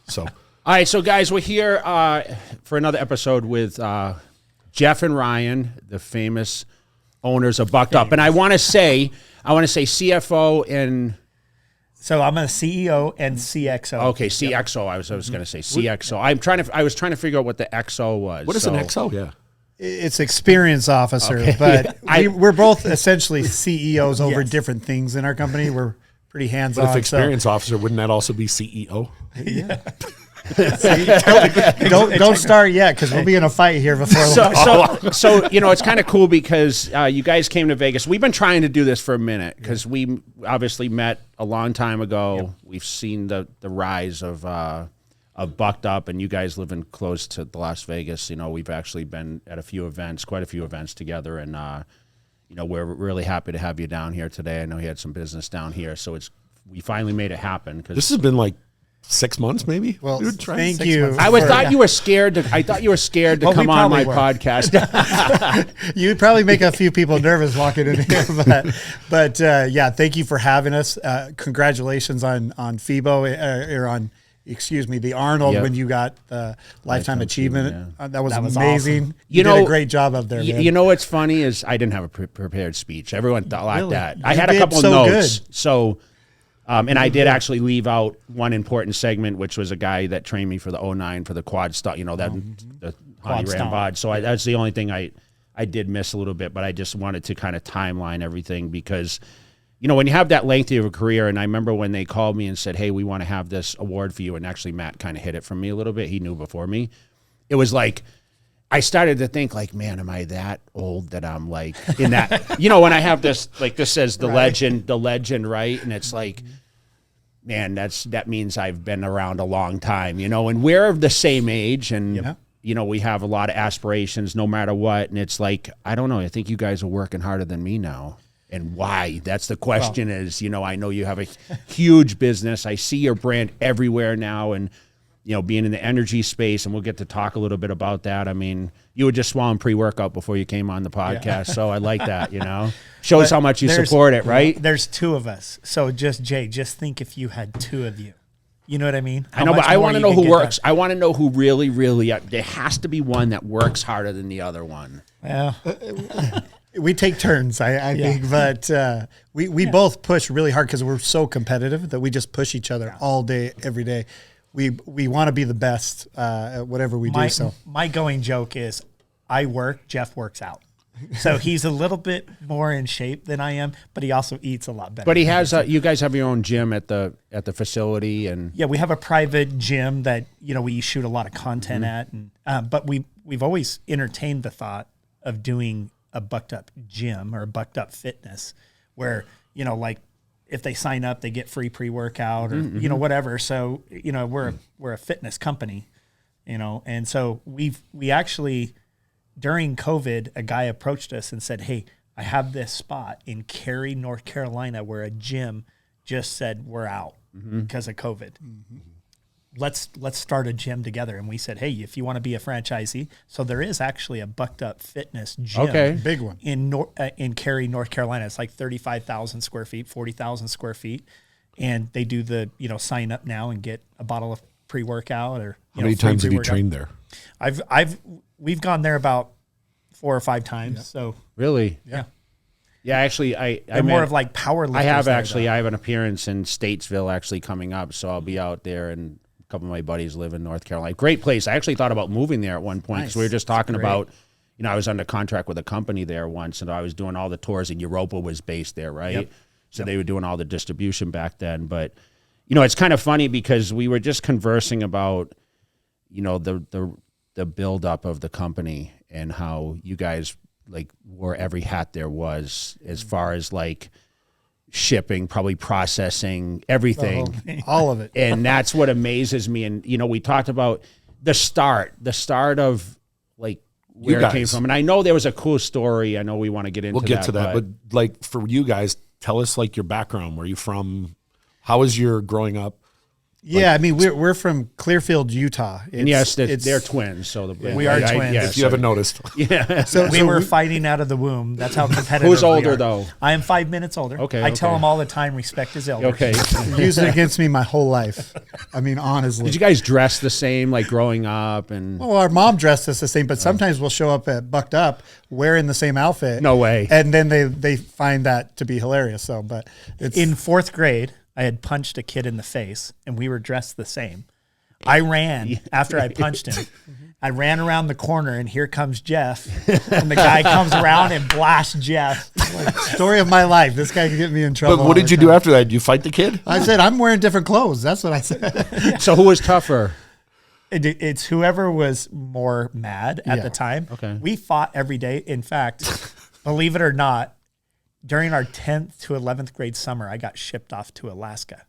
So, all right, so guys, we're here for another episode with Jeff and Ryan, the famous owners of Bucked Up, and I want to say CFO and. So I'm a CEO and CXO. Okay, CXO. I was going to say CXO. I was trying to figure out what the XO was. what is an XO? Yeah. It's experience officer, but we're both essentially CEOs over different things in our company. We're pretty hands-on. But if experience officer, wouldn't that also be CEO? Yeah. don't start yet because we'll be in a fight here before long. So it's kind of cool because you guys came to Vegas. We've been trying to do this for a minute because we obviously met a long time ago. Yep. We've seen the rise of Bucked Up, and you guys living close to Las Vegas. We've actually been at quite a few events together, and we're really happy to have you down here today. I know you had some business down here, so we finally made it happen. This has been like 6 months, maybe. Well, thank you. I thought you were scared to come on my podcast. You'd probably make a few people nervous walking in here, but thank you for having us. Congratulations on FIBO or on. Excuse me, the Arnold when you got the Lifetime Achievement. Yeah. That was amazing. Awesome. You did a great job up there, man. You know what's funny is I didn't have a prepared speech. Everyone thought like that. I had a couple of notes. Good. So, and I did actually leave out one important segment, which was a guy that trained me for the 09 for the quad stuff, the Honey Ram Bod. So that's the only thing I did miss a little bit, but I just wanted to kind of timeline everything because – when you have that lengthy of a career, and I remember when they called me and said, hey, we want to have this award for you, and actually Matt kind of hit it from me a little bit. He knew before me. It was like, I started to think like, man, am I that old that I'm like in that, when I have this, like this says the legend, right? And it's like, man, that means I've been around a long time, and we're of the same age, and we have a lot of aspirations no matter what. And it's like, I don't know, I think you guys are working harder than me now. And why? That's the question I know you have a huge business. I see your brand everywhere now and, being in the energy space, and we'll get to talk a little bit about that. I mean, you were just swallowing pre-workout before you came on the podcast, so I like that, Shows how much you support it, right? There's two of us. So just think if you had two of you. You know what I mean? I know, but I want to know who works. Done. I want to know who really, there has to be one that works harder than the other one. Well... We take turns, I think, but we both push really hard because we're so competitive that we just push each other all day, every day. We want to be the best at whatever we do. So my going joke is, I work, Jeff works out. So he's a little bit more in shape than I am, but he also eats a lot better. But he has. You guys have your own gym at the facility, and we have a private gym that we shoot a lot of content at, and but we've always entertained the thought of doing a Bucked Up gym or a Bucked Up fitness where, like if they sign up, they get free pre-workout or, whatever. So, we're a fitness company, and so we actually, during COVID, a guy approached us and said, hey, I have this spot in Cary, North Carolina, where a gym just said we're out because of COVID. Mm-hmm. Let's start a gym together. And we said, hey, if you want to be a franchisee. So there is actually a Bucked Up fitness gym. Big one. In Cary, North Carolina. It's like 35,000 square feet, 40,000 square feet. And they do the, sign up now and get a bottle of pre-workout or, How many times have you trained there? We've gone there about 4 or 5 times. Yeah. So really? Yeah. Yeah, actually, I'm more of like power lifters. I have an appearance in Statesville actually coming up. So I'll be out there, and a couple of my buddies live in North Carolina. Great place. I actually thought about moving there at one point because we were just talking about, I was under contract with a company there once, and I was doing all the tours, and Europa was based there, right? Yep. So they were doing all the distribution back then. But, it's kind of funny because we were just conversing about, the buildup of the company and how you guys like wore every hat there was as far as like shipping, probably processing, everything. All of it. And that's what amazes me. And, we talked about the start of like where it came from. And I know there was a cool story. I know we want to get into that. We'll get to that. But like for you guys, tell us like your background. Where are you from? How was your growing up? Yeah, I mean we're from Clearfield, Utah. And yes, they're twins. So we are twins. If you haven't noticed. Yeah. So we were fighting out of the womb. That's how competitive. Who's we older are. though? I am 5 minutes older. Okay. I tell them all the time, respect his elders. Okay. Use it against me my whole life. I mean, honestly. Did you guys dress the same like growing up? And Well, our mom dressed us the same, but sometimes we'll show up at Bucked Up wearing the same outfit. No way. And then they find that to be hilarious. So, but it's In 4th grade, I had punched a kid in the face, and we were dressed the same. I ran after I punched him. I ran around the corner, and here comes Jeff. And the guy comes around and blasts Jeff. story of my life. This guy could get me in trouble. But what did you do after that? Did you fight the kid? I said, I'm wearing different clothes. That's what I said. So who was tougher? It's whoever was more mad at the time. Okay. We fought every day. In fact, believe it or not, during our 10th to 11th grade summer, I got shipped off to Alaska.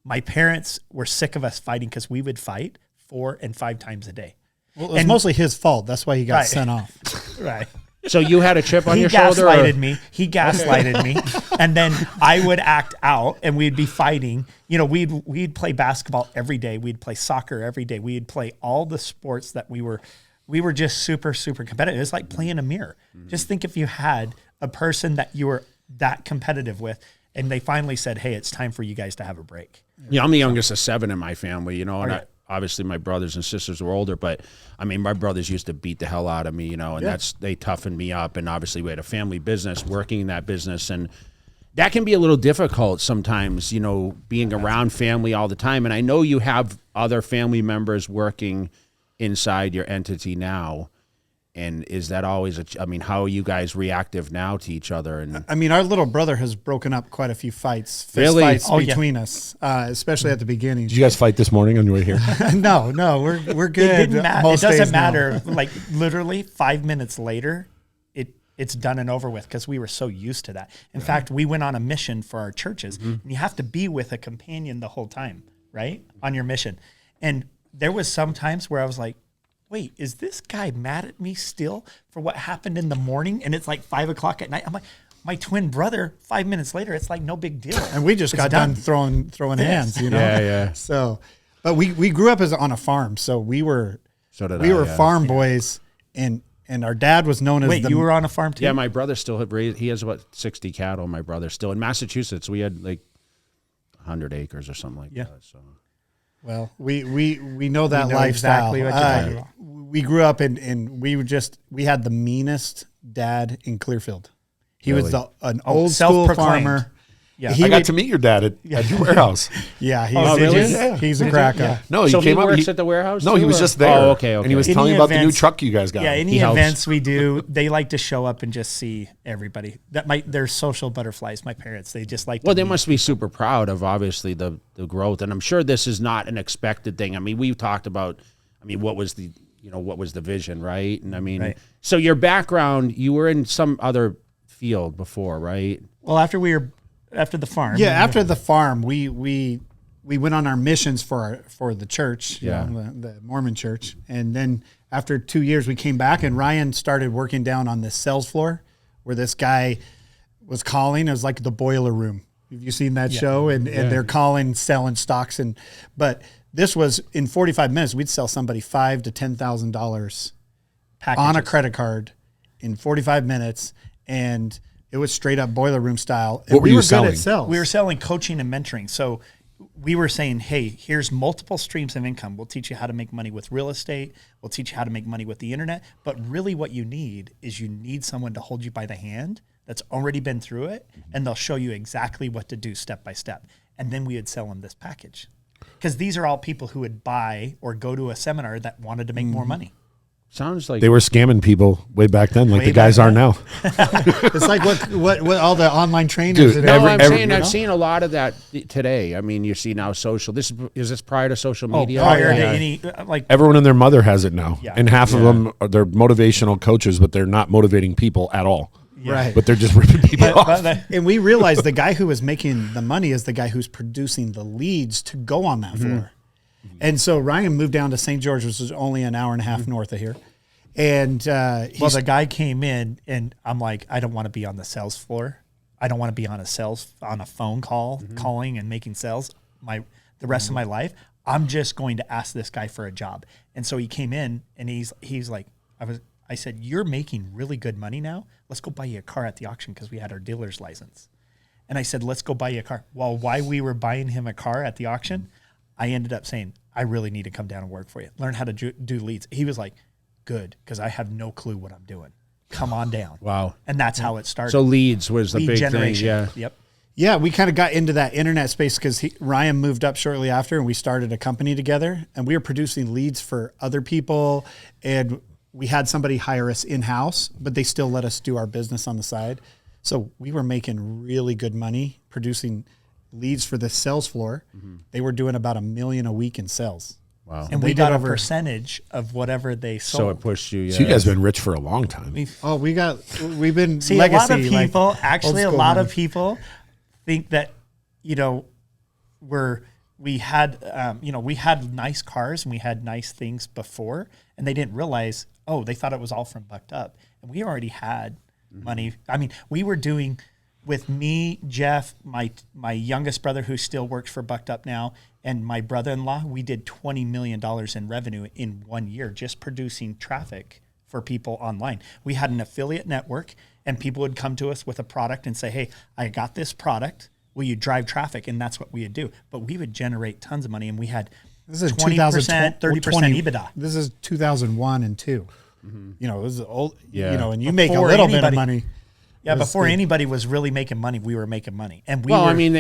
My parents were sick of us fighting because we would fight 4 and 5 times a day. Well, it's mostly his fault. That's why he got sent off. Right. So you had a chip on He your shoulder? gaslighted me. He gaslighted me. And then I would act out and we'd be fighting. You know, we'd play basketball every day. We'd play soccer every day. We'd play all the sports that we were just super, super competitive. It's like playing a mirror. Just think if you had a person that you were that competitive with and they finally said, hey, it's time for you guys to have a break. Yeah, I'm the youngest of 7 in my family, you know, and obviously my brothers and sisters were older, but I mean, my brothers used to beat the hell out of me, you know, and they toughened me up. And obviously we had a family business, working in that business, and that can be a little difficult sometimes, you know, being around family all the time. And I know you have other family members working inside your entity now. And is that always I mean, how are you guys reactive now to each other? And I mean, our little brother has broken up quite a few fights, Really? fights between us, especially at the beginning. Did you guys fight this morning on your way here? No, we're good. It didn't matter. It most days doesn't now. matter. Like literally 5 minutes later, it's done and over with because we were so used to that. In fact, we went on a mission for our churches, and you have to be with a companion the whole time, right? On your mission. And there was some times where I was like, wait, is this guy mad at me still for what happened in the morning? And it's like 5 o'clock at night. I'm like, my twin brother, 5 minutes later, it's like no big deal. And we just got done throwing hands, you know? Yeah. So, but we grew up on a farm, so we were farm boys, and our dad was known as Wait, you were on a farm too? Yeah, my brother still had raised, he has about 60 cattle, my brother still. In Massachusetts, we had like 100 acres or something like that. So. Well, we know that know lifestyle. exactly what you're talking about. We grew up and we had the meanest dad in Clearfield. He was an old school self-proclaimed. farmer. Yeah. I got to meet your dad at your warehouse. Yeah, he's a cracker. No, he So came he up. works at the warehouse No, too, he was or- just there. Oh, okay. And he was Any telling me about the new events- truck you guys got. Yeah, any helps. events we do, they like to show up and just see everybody. They're social butterflies, my parents. They just like to Well, they meet. must be super proud of obviously the growth, and I'm sure this is not an expected thing. I mean, we've talked about, what was the vision, right? And I mean, Right. so your background, you were in some other field before, right? Well, after the farm. Yeah, after the farm, we went on our missions for the church, you know, the Mormon church, and then after 2 years, we came back, and Ryan started working down on this sales floor where this guy was calling. It was like the boiler room. Have you seen that show? And they're calling, selling stocks, but this was in 45 minutes. We'd sell somebody $5,000 to $10,000 on a credit card in 45 minutes, and it was straight up boiler room style. And What were you good selling? at sales. We were selling coaching and mentoring. So we were saying, hey, here's multiple streams of income. We'll teach you how to make money with real estate. We'll teach you how to make money with the internet. But really what you need is someone to hold you by the hand that's already been through it, and they'll show you exactly what to do step by step. And then we would sell them this package. Because these are all people who would buy or go to a seminar that wanted to make more money. Sounds like They were scamming people way back then, like Way the guys back are then. now. It's like what all the online trainers. Dude, and No, everything, I've seen a lot of that today. I mean, you see now social. Is this prior to social media? Prior to yeah. any, Everyone and their mother has it now. Yeah. And half of them, they're motivational coaches, but they're not motivating people at all. Right. But they're just ripping people off. And we realized the guy who was making the money is the guy who's producing the leads to go on that floor. And so Ryan moved down to St. George, which is only an hour and a half north of here. And the guy came in, and I'm like, I don't want to be on the sales floor. I don't want to be on a phone call, calling and making sales. the rest of my life. I'm just going to ask this guy for a job. And so he came in and he's like, I said, you're making really good money now. Let's go buy you a car at the auction because we had our dealer's license. And I said, let's go buy you a car. Well, while we were buying him a car at the auction, I ended up saying, I really need to come down and work for you. Learn how to do leads. He was like, good, because I have no clue what I'm doing. Come on down. Wow. And that's how it started. So leads was the Lead big generation. thing. Yeah. Yep. Yeah, we kind of got into that internet space because Ryan moved up shortly after, and we started a company together, and we were producing leads for other people, and we had somebody hire us in-house, but they still let us do our business on the side. So we were making really good money producing leads for the sales floor. They were doing about $1 million a week in sales. Wow. And we got a percentage of whatever they sold. So it pushed you. Yeah. So you guys have been rich for a long time. We've been See, legacy, a lot of people, like actually, a old school lot money. of people think that, we had nice cars and we had nice things before, and they didn't realize, they thought it was all from Bucked Up. And we already had money. I mean, we were doing with me, Jeff, my youngest brother who still works for Bucked Up now, and my brother-in-law, we did $20 million in revenue in 1 year just producing traffic for people online. We had an affiliate network, and people would come to us with a product and say, hey, I got this product. Will you drive traffic? And that's what we would do. But we would generate tons of money, and we had This is 20%, 30% 20 EBITDA. This is 2001 and 2. It was old, Yeah. and you make a Before little bit of anybody- money. Yeah, was before the- anybody was really making money, we were making money. And we Well, were, I mean,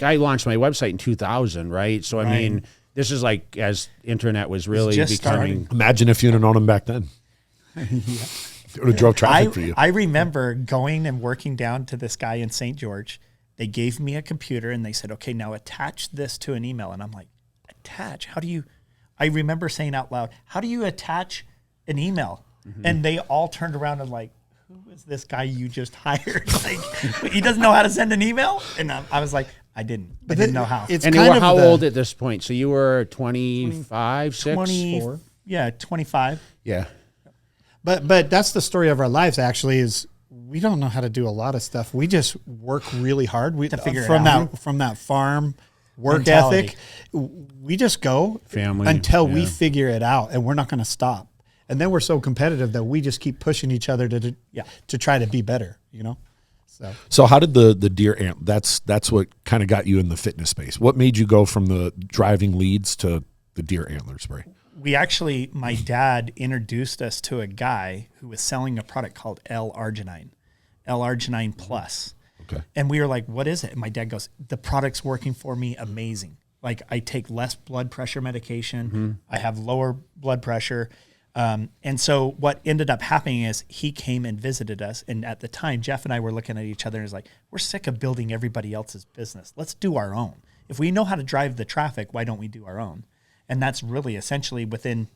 I launched my website in 2000, right? So, I mean, this is like as internet was really just becoming. Imagine if you'd have known him back then. It would have drove traffic for you. I remember going and working down to this guy in St. George. They gave me a computer and they said, okay, now attach this to an email. And I'm like, attach? How do you? I remember saying out loud, how do you attach an email? And they all turned around and like, who is this guy you just hired? Like, he doesn't know how to send an email? And I was like, I didn't know how. It's And you kind were of how the- old at this point? So you were 25, 6? 20, yeah, 25. Yeah. But that's the story of our lives. Actually, is we don't know how to do a lot of stuff. We just work really hard. We figure it from out. from that farm work Mentality. ethic. We just go Family, until we yeah. figure it out, and we're not going to stop. And then we're so competitive that we just keep pushing each other to try to be better. So how did the deer ant? That's what kind of got you in the fitness space. What made you go from the driving leads to the deer antler spray? My dad introduced us to a guy who was selling a product called L-arginine Plus. Okay. And we were like, what is it? And my dad goes, the product's working for me amazing. Like I take less blood pressure medication. I have lower blood pressure. And so what ended up happening is he came and visited us. And at the time, Jeff and I were looking at each other and was like, we're sick of building everybody else's business. Let's do our own. If we know how to drive the traffic, why don't we do our own? And that's really essentially within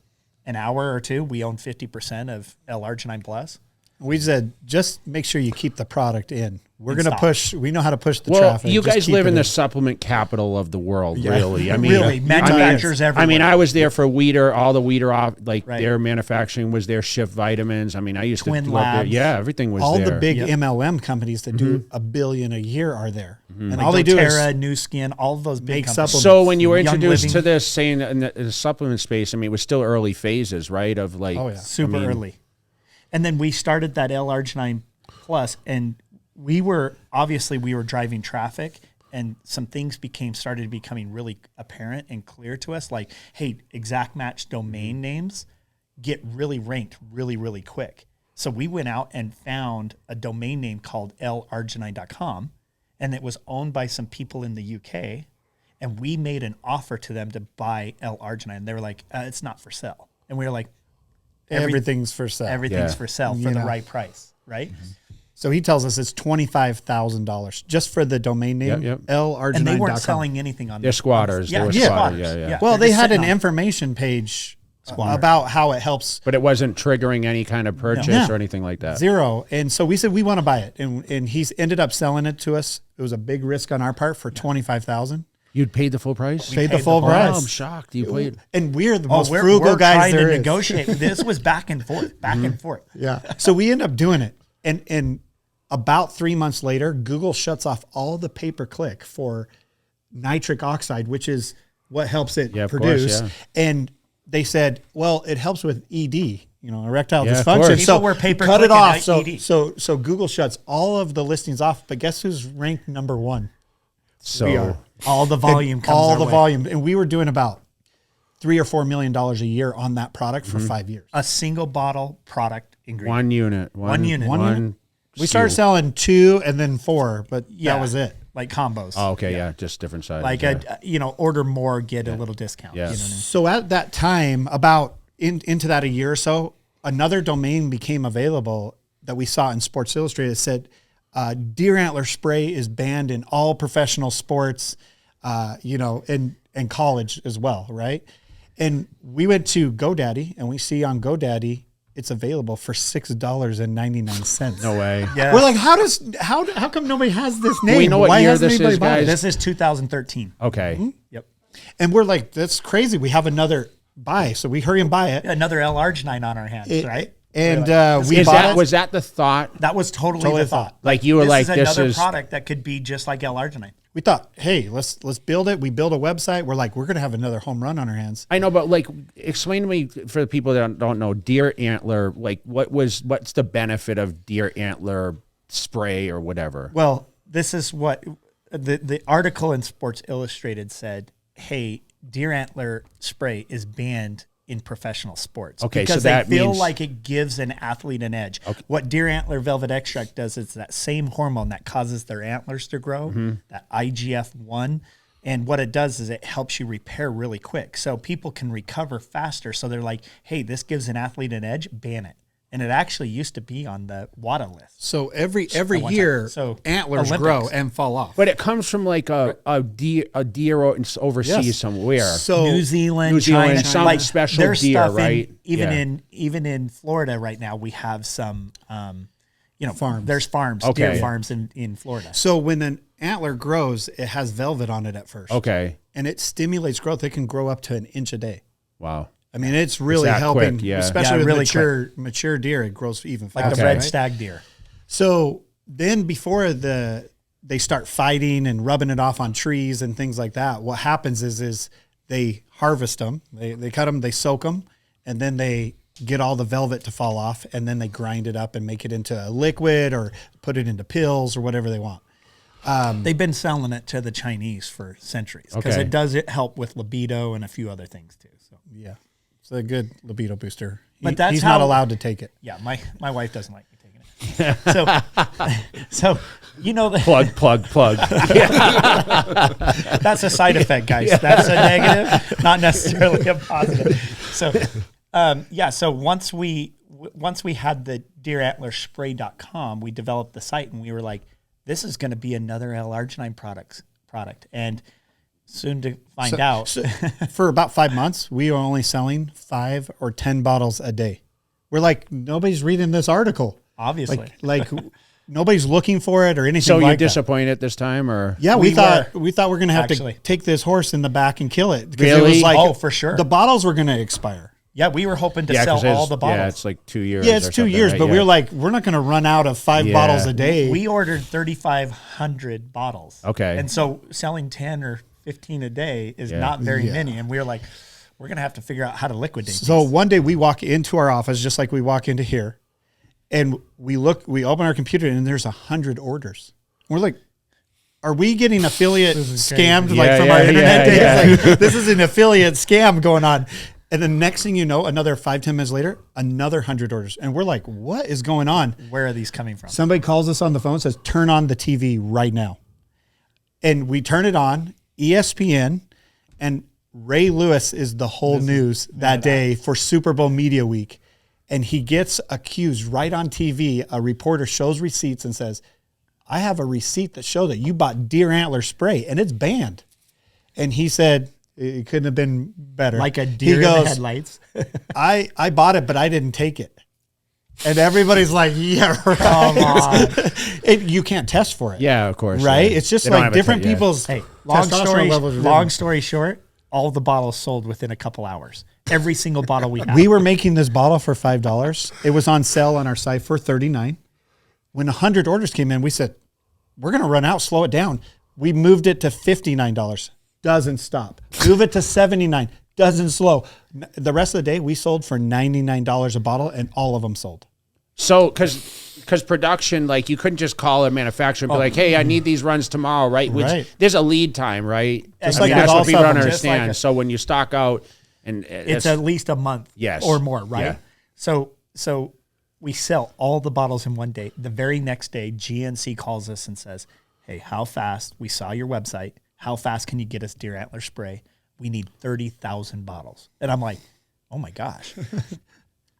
an hour or two, we own 50% of L-arginine Plus. We said, just make sure you keep the product in. We're And going to stop. push. We know how to push the Well, traffic. you Just guys keep live it in the supplement capital of the world, really. I mean, Really, manufacturers everywhere. I mean, I was there for Weeder, all the Weeder off, like Right. their manufacturing was there, Shift Vitamins. I mean, I used Twin to love there. Labs. Yeah, everything was all there. the big Yep. MLM companies that do $1 billion a year are there, and Like all they do doTERRA, is New Skin, all of those big make companies. supplements. So when you were Young introduced Living. to this, saying in the supplement space, I mean, it was still early phases, right? Of like, Oh, yeah. super I mean, early. And then we started that L-arginine Plus, and we were driving traffic, and some things started becoming really apparent and clear to us. Like, hey, exact match domain names get really ranked really, really quick. So we went out and found a domain name called larginine.com, and it was owned by some people in the UK. And we made an offer to them to buy L-arginine. They were like, it's not for sale. And we were like, everything's for sale. everything's Yeah. for sale for You the know. right price, right? So he tells us it's $25,000 just for the domain name. Yep. larginine.com. And they weren't selling anything on They're squatters. They were Yeah. squatters. Yeah. Well, They're they just had an sitting on it. information page about how it helps But it wasn't triggering any kind of purchase No. or anything like that. zero. And so we said we want to buy it, and he's ended up selling it to us. It was a big risk on our part for $25,000. You'd paid the full price? Paid the paid full the Oh, full I'm price. shocked. You paid. And we're the most we're frugal guys trying there to is. negotiate. This was back and forth, back and forth. Yeah. So we end up doing it. And about 3 months later, Google shuts off all the pay-per-click for nitric oxide, which is what helps it of produce. course, And they said, well, it helps with ED, erectile Yeah, of dysfunction. course. People So were pay per cut click it off. and ED. So Google shuts all of the listings off. But guess who's ranked number 1? So We are. All the volume comes all our the way. volume, and we were doing about $3 or $4 million a year on that product for 5 years. A single bottle product ingredient. one unit. One unit. We started selling 2 and then 4, but Yeah. that was it. Like combos. Oh, okay, yeah, just different sizes. Like order more, get a little discount. Yeah. You know what I mean? So at that time, about into that a year or so, another domain became available that we saw in Sports Illustrated. It said, deer antler spray is banned in all professional sports, and college as well, right? And we went to GoDaddy, and we see on GoDaddy it's available for $6.99. No way. Yeah. We're like, how come nobody has this name? We know what Why year hasn't this anybody is, bought it? guys. This is 2013. Okay. Yep. And we're like, that's crazy. We have another buy, so we hurry and buy it. Another L-arginine on our hands, right? And we Is bought that it. was that the thought? That was totally Totally the thought. Like you were This like, is this another is product that could be just like L-arginine. We thought, hey, let's build it. We build a website. We're like, we're gonna have another home run on our hands. I know, but like, explain to me for the people that don't know, deer antler. Like, what's the benefit of deer antler spray or whatever? Well, this is what the article in Sports Illustrated said. Hey, deer antler spray is banned in professional sports. Okay, because so that they feel means- like it gives an athlete an edge. Okay. What deer antler velvet extract does is that same hormone that causes their antlers to grow, that IGF-1. And what it does is it helps you repair really quick. So people can recover faster. So they're like, hey, this gives an athlete an edge, ban it. And it actually used to be on the WADA list. So every one year, time. So antlers Olympics. grow and fall off. But it comes from like a deer overseas Yes. somewhere. So New Zealand, New Zealand, China, some like special there's deer, stuff right? Even in Florida right now, we have some, Farms. There's farms, Okay. deer farms in Florida. So when an antler grows, it has velvet on it at first. Okay. And it stimulates growth. It can grow up to 1 inch a day. Wow. I mean, it's really that helping, quick, yeah. especially Yeah, with really mature deer. It grows even Like faster. the red right? stag deer. So then before they start fighting and rubbing it off on trees and things like that, what happens is they harvest them, they cut them, they soak them, and then they get all the velvet to fall off, and then they grind it up and make it into a liquid or put it into pills or whatever they want. They've been selling it to the Chinese for centuries because Okay. it does help with libido and a few other things too. So Yeah. It's a good libido booster. But that's he's not how- allowed to take it. yeah, my wife doesn't like me taking it. So the Plug. that's a side effect, guys. That's a negative, not necessarily a positive. So, so once we had the deerantlerspray.com, we developed the site, and we were like, this is going to be another L-arginine product. And soon to find out. So for about 5 months, we were only selling 5 or 10 bottles a day. We're like, nobody's reading this article. Obviously. Like nobody's looking for it or anything So like you're that. disappointed this time, or Yeah, we thought we're gonna have actually. to take this horse in the back and kill it because it Really? was like, Oh, for sure. the bottles were gonna expire. Yeah, we were hoping to 'cause sell all it's- the bottles. Yeah, it's like 2 years. Yeah, it's or 2 something, years, right? but we Yeah. were like, we're not gonna run out of 5 Yeah. bottles a day. We ordered 3,500 bottles. Okay. And so selling 10 or 15 a day is Yeah. not very Yeah. many. And we were like, we're going to have to figure out how to liquidate So these. one day we walk into our office just like we walk into here, and we open our computer and there's 100 orders. We're like, are we getting affiliate scammed like Yeah, from yeah, our internet yeah, days? Like, this is an affiliate scam going on. And the next thing you know, another 5-10 minutes later, another 100 orders. And we're like, what is going on? Where are these coming from? Somebody calls us on the phone and says, turn on the TV right now. And we turn it on, ESPN, and Ray Lewis is the whole news that day for Super Bowl Media Week. And he gets accused right on TV. A reporter shows receipts and says, I have a receipt that shows that you bought deer antler spray and it's banned. And he said, it couldn't have been better. Like a deer He in the goes, headlights. I bought it, but I didn't take it. And everybody's like, yeah, right. Come on. You can't test for it. Yeah, of course. Right? yeah. It's just They don't like have a different yeah. people's Hey, long testosterone story short, all the bottles sold within a couple hours. Every single bottle we had. We were making this bottle for $5. It was on sale on our site for $39. When 100 orders came in, we said, we're going to run out, slow it down. We moved it to $59. doesn't stop. Move it to 79, doesn't slow. The rest of the day, we sold for $99 a bottle, and all of them sold. So, because production, like you couldn't just call a manufacturer and be like, hey, I need these runs tomorrow, right? Which there's a lead time, right? Just that's what people don't understand. So when you stock out, and it's at least a month or more, right? Yeah. So we sell all the bottles in one day. The very next day, GNC calls us and says, hey, how fast? We saw your website. How fast can you get us deer antler spray? We need 30,000 bottles. And I'm like, oh my gosh.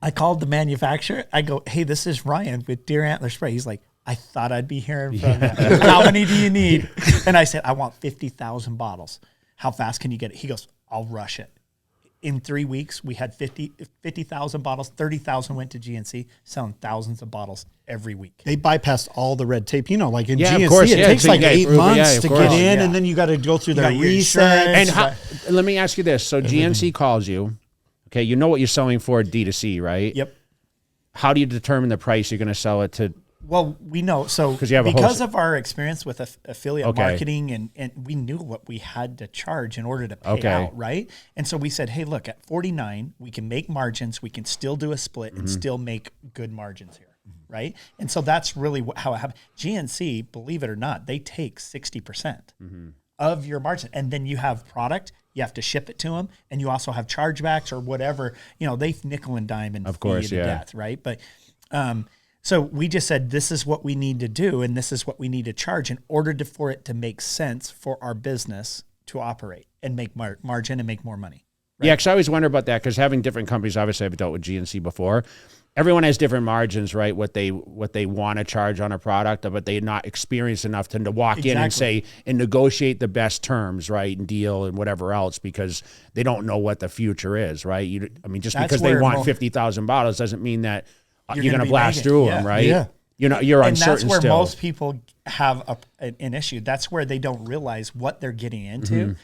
I called the manufacturer. I go, hey, this is Ryan with deer antler spray. He's like, I thought I'd be hearing from you. How many do you need? And I said, I want 50,000 bottles. How fast can you get it? He goes, I'll rush it. In 3 weeks, we had 50,000 bottles. 30,000 went to GNC, selling thousands of bottles every week. They bypassed all the red tape. You know, like in GNC, it takes like 8 months to get in, and then you got to go through the reset. And let me ask you this. So GNC calls you. Okay, you know what you're selling for D2C, right? Yep. How do you determine the price you're going to sell it to? Well, we know. So because of our experience with affiliate marketing, and we knew what we had to charge in order to pay out, right? And so we said, hey, look, at 49, we can make margins. We can still do a split and still make good margins here, right? And so that's really how it happened. GNC, believe it or not, they take 60% of your margin. And then you have product. You have to ship it to them, and you also have chargebacks or whatever. You know, they nickel and dime and fee you to death, right? But so we just said, this is what we need to do, and this is what we need to charge in order for it to make sense for our business to operate and make margin and make more money. Right? Yeah, because I always wonder about that, because having different companies, obviously I've dealt with GNC before. Everyone has different margins, right? What they want to charge on a product, but they're not experienced enough to walk in and say and negotiate the best terms, right, and deal and whatever else, because they don't know what the future is, right? Just because they want 50,000 bottles doesn't mean that you're going to blast through them, right? Yeah. You're uncertain. And that's where still. most people have an issue. That's where they don't realize what they're getting into,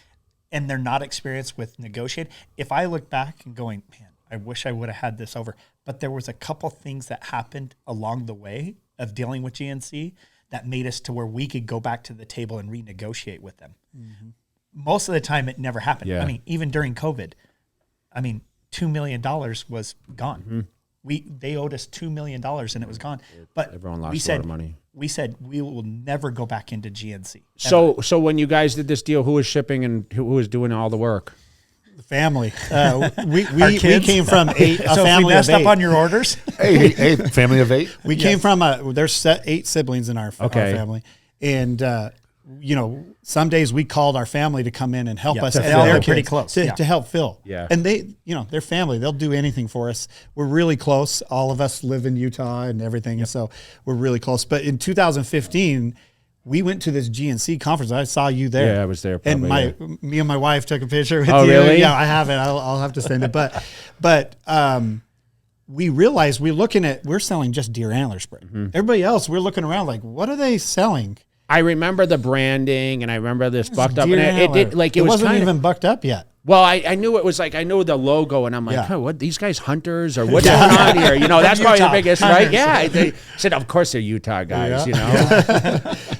and they're not experienced with negotiating. If I look back and going, man, I wish I would have had this over. But there was a couple things that happened along the way of dealing with GNC that made us to where we could go back to the table and renegotiate with them. Most of the time, it never happened. Yeah. I mean, even during COVID, $2 million was gone. They owed us $2 million and it was gone. But everyone lost a lot of money. We said we will never go back into GNC. So when you guys did this deal, who was shipping and who was doing all the work? The family. We came from a family if we messed of 8. up on your orders. hey, family of 8. We came from there's 8 siblings in our family, and some days we called our family to come in and help us. And they're pretty close to help fill. Yeah, and they, their family, they'll do anything for us. We're really close. All of us live in Utah and everything, and so we're really close. But in 2015. We went to this GNC conference. I saw you there. Yeah, I was there. Probably, and me and my wife took a picture with you. Really? Yeah, I have it. I'll have to send it. But we realized we're selling just deer antler spray. Everybody else, we're looking around like, what are they selling? I remember the branding, and I remember this bucked up, and it wasn't even bucked up yet. Well, I knew it was like, I know the logo, and I'm like, what, these guys hunters or what's going on here? That's probably the biggest, hunters. Right? Yeah. They said, of course they're Utah guys,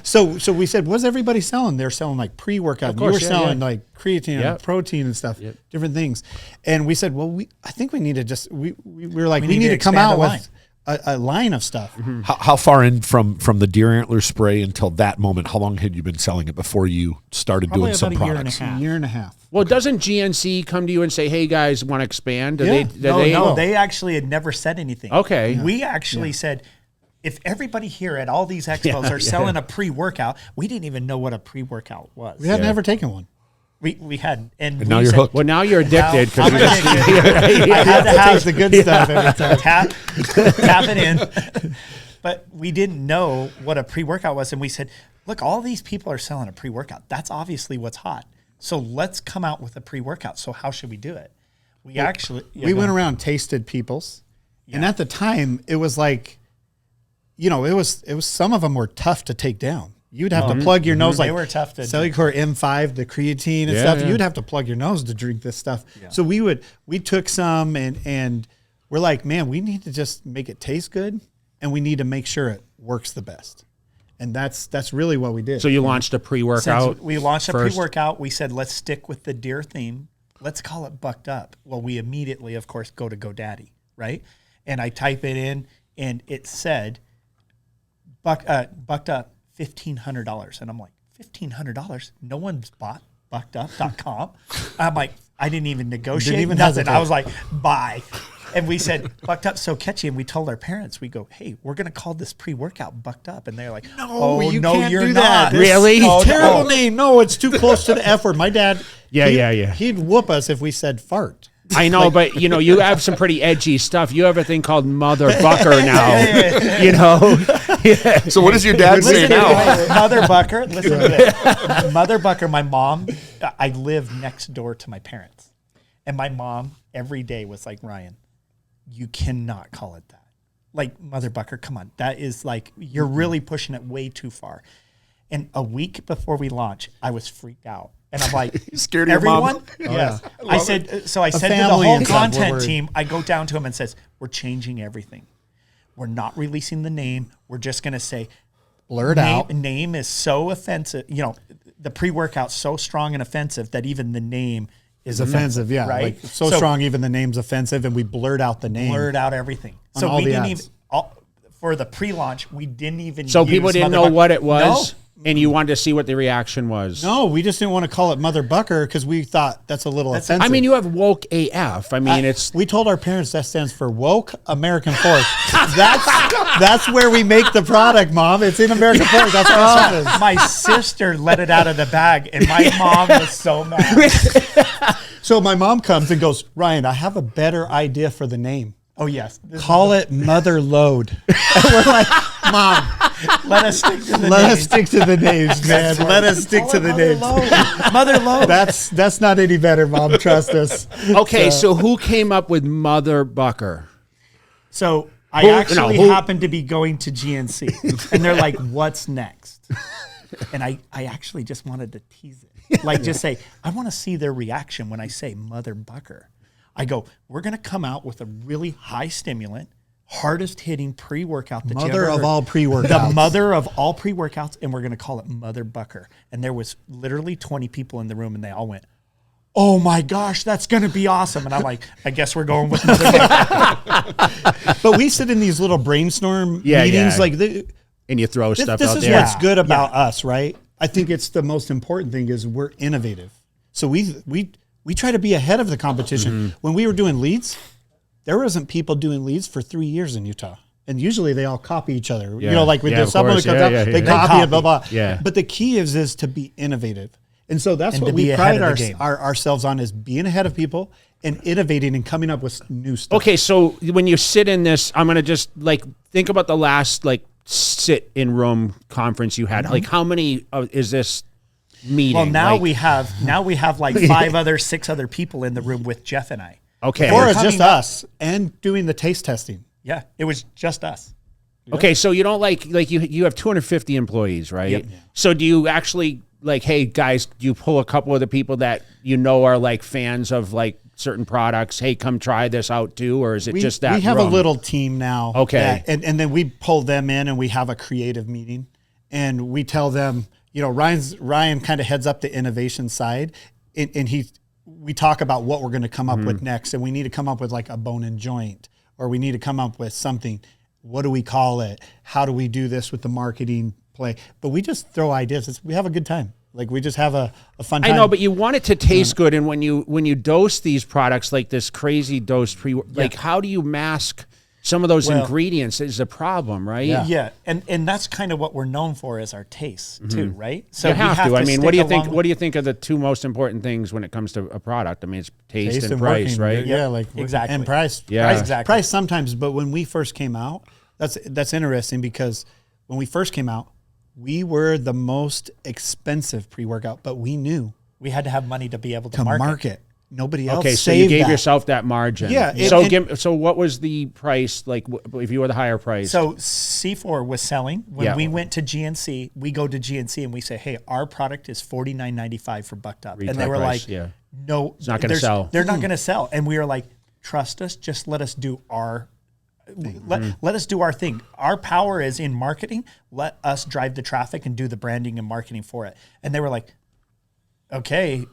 So we said, what's everybody selling? They're selling like pre-workout. You were selling like creatine and protein and stuff, different things. And we said, well, I think we need to we were like, we need to come out with a line of stuff. How far in from the deer antler spray until that moment? How long had you been selling it before you started doing some products? A year and a half. Well, doesn't GNC come to you and say, "Hey guys, want to expand?" No, they actually had never said anything. Okay, we actually said, if everybody here at all these expos are selling a pre-workout, we didn't even know what a pre-workout was. We had never taken one. We hadn't, and now you're hooked. Well, now you're addicted. I had to have the good stuff every time. Tap it in. But we didn't know what a pre-workout was, and we said, "Look, all these people are selling a pre-workout. That's obviously what's hot. So let's come out with a pre-workout. So how should we do it?" We went around, tasted people's, and at the time it was like, it was some of them were tough to take down. You'd have to plug your nose, like they were tough to Cellucor M5, the creatine and stuff. You'd have to plug your nose to drink this stuff. Yeah. So we took some and we're like, man, we need to just make it taste good, and we need to make sure it works the best. And that's really what we did. So you launched a pre-workout? We launched a first? pre-workout. We said, let's stick with the deer theme. Let's call it Bucked Up. Well, we immediately, of course, go to GoDaddy, right? And I type it in, and it said, Bucked Up, $1,500. And I'm like, $1,500? No one's bought buckedup.com. I'm like, I didn't even negotiate. Didn't even nothing. hesitate. I was like, buy. And we said, Bucked Up so catchy. And we told our parents, we go, hey, we're going to call this pre-workout Bucked Up. And they're like, no, you're can't do not. that. Really? Terrible name. No, it's too close to the F word. My dad, Yeah. he'd whoop us if we said fart. I know, but you have some pretty edgy stuff. You have a thing called Mother Bucker now. So what does your dad say now? Mother Bucker, listen to this. Mother Bucker, my mom, I live next door to my parents. And my mom every day was like, Ryan, you cannot call it that. Like, Mother Bucker, come on. That is like, you're really pushing it way too far. And a week before we launch, I was freaked out. And I'm like, scared of your mom? Yes. Oh, I said to the whole content team, I go down to him and says, we're changing everything. We're not releasing the name. We're just going to say, blurred out. Name is so offensive. The pre-workout's so strong and offensive that even the name is offensive. Yeah. Right. Like, so strong, even the name's offensive. And we blurred out the name. Blurred out everything. So all we the didn't ads. even, for the pre-launch, we didn't even So use people didn't Mother know Bucker. what it was, No. and you wanted to see what the reaction was. No, we just didn't want to call it Mother Bucker because we thought that's a little offensive. I mean, you have woke AF. I mean, it's... We told our parents that stands for Woke American Fork. That's where we make the product, Mom. It's in American Fork. That's what it says. My sister let it out of the bag, and my mom was so mad. So my mom comes and goes, Ryan, I have a better idea for the name. Oh, yes. Call it Mother Load. And we're like, Mom, Let us stick to the let names. us stick to the names, man. Let us stick to the names. Mother Load. That's not any better, Mom. Trust us. Okay, so who came up with Mother Bucker? So I Who- actually no, who- happened to be going to GNC, and they're like, "What's next?" And I actually just wanted to tease it, like just say, "I want to see their reaction when I say Mother Bucker." I go, "We're going to come out with a really high stimulant, hardest hitting pre-workout that you Mother ever of heard. all pre-workouts. The mother of all pre-workouts, and we're going to call it Mother Bucker." And there was literally 20 people in the room, and they all went, "Oh my gosh, that's going to be awesome." And I'm like, I guess we're going with Mother Bucker. But we sit in these little brainstorm meetings, like And you throw stuff this out is there. what's good about us, right? I think it's the most important thing is we're innovative. So we try to be ahead of the competition. Mm-hmm. When we were doing leads, there wasn't people doing leads for 3 years in Utah. And usually they all copy each other. Yeah. You know, like with Yeah, the of supplement course. comes Yeah, out, yeah, they yeah. copy it, blah, blah. Yeah. But the key is to be innovative. And so that's And what to we be ahead pride of the game. ourselves on is being ahead of people and innovating and coming up with new stuff. Okay, so when you sit in this, I'm gonna just think about the last sit in room conference you had. Like, how many is this meeting? Well, now Like, we have like 6 other people in the room with Jeff and I. okay. Or it's coming just up- us and doing the taste testing. Yeah, it was just us. Okay, so you don't like you have 250 employees, right? Yep. So do you actually hey guys, do you pull a couple of the people that are like fans of certain products? Hey, come try this out too, or is it just that we have room? a little team now. Okay. and then we pull them in and we have a creative meeting and we tell them, Ryan kind of heads up the innovation side and we talk about what we're going to come up with next. And we need to come up with like a bone and joint, or we need to come up with something. What do we call it? How do we do this with the marketing play? But we just throw ideas. We have a good time. Like we just have a fun time. I know, but you want it to taste good, and when you dose these products like this crazy dose how do you mask some of those ingredients? Is a problem, right? Yeah, and that's kind of what we're known for is our tastes too, right? So You have to. I mean, stick what do you think? along What do you think are the two most important things when it comes to a product? I mean, it's taste and price, working, right? Yeah, like Exactly. and price. Yeah. price, Exactly. price sometimes. But when we first came out, that's interesting because when we first came out, we were the most expensive pre-workout, but we knew we had to have money to be able to, to market. market. Nobody else. Okay, so saved you gave that. yourself that margin. Yeah, So what was the price like if you were the higher price? So C4 was selling. When Yeah. we went to GNC, we go to GNC and we say, "Hey, our product is $49.95 for Bucked Up," and they Retail were price, like, yeah. "No, It's not gonna there's- sell." They're not going to sell." And we were like, "Trust us. Just let us do our Let us do our thing. Our power is in marketing. Let us drive the traffic and do the branding and marketing for it. And they were like, okay.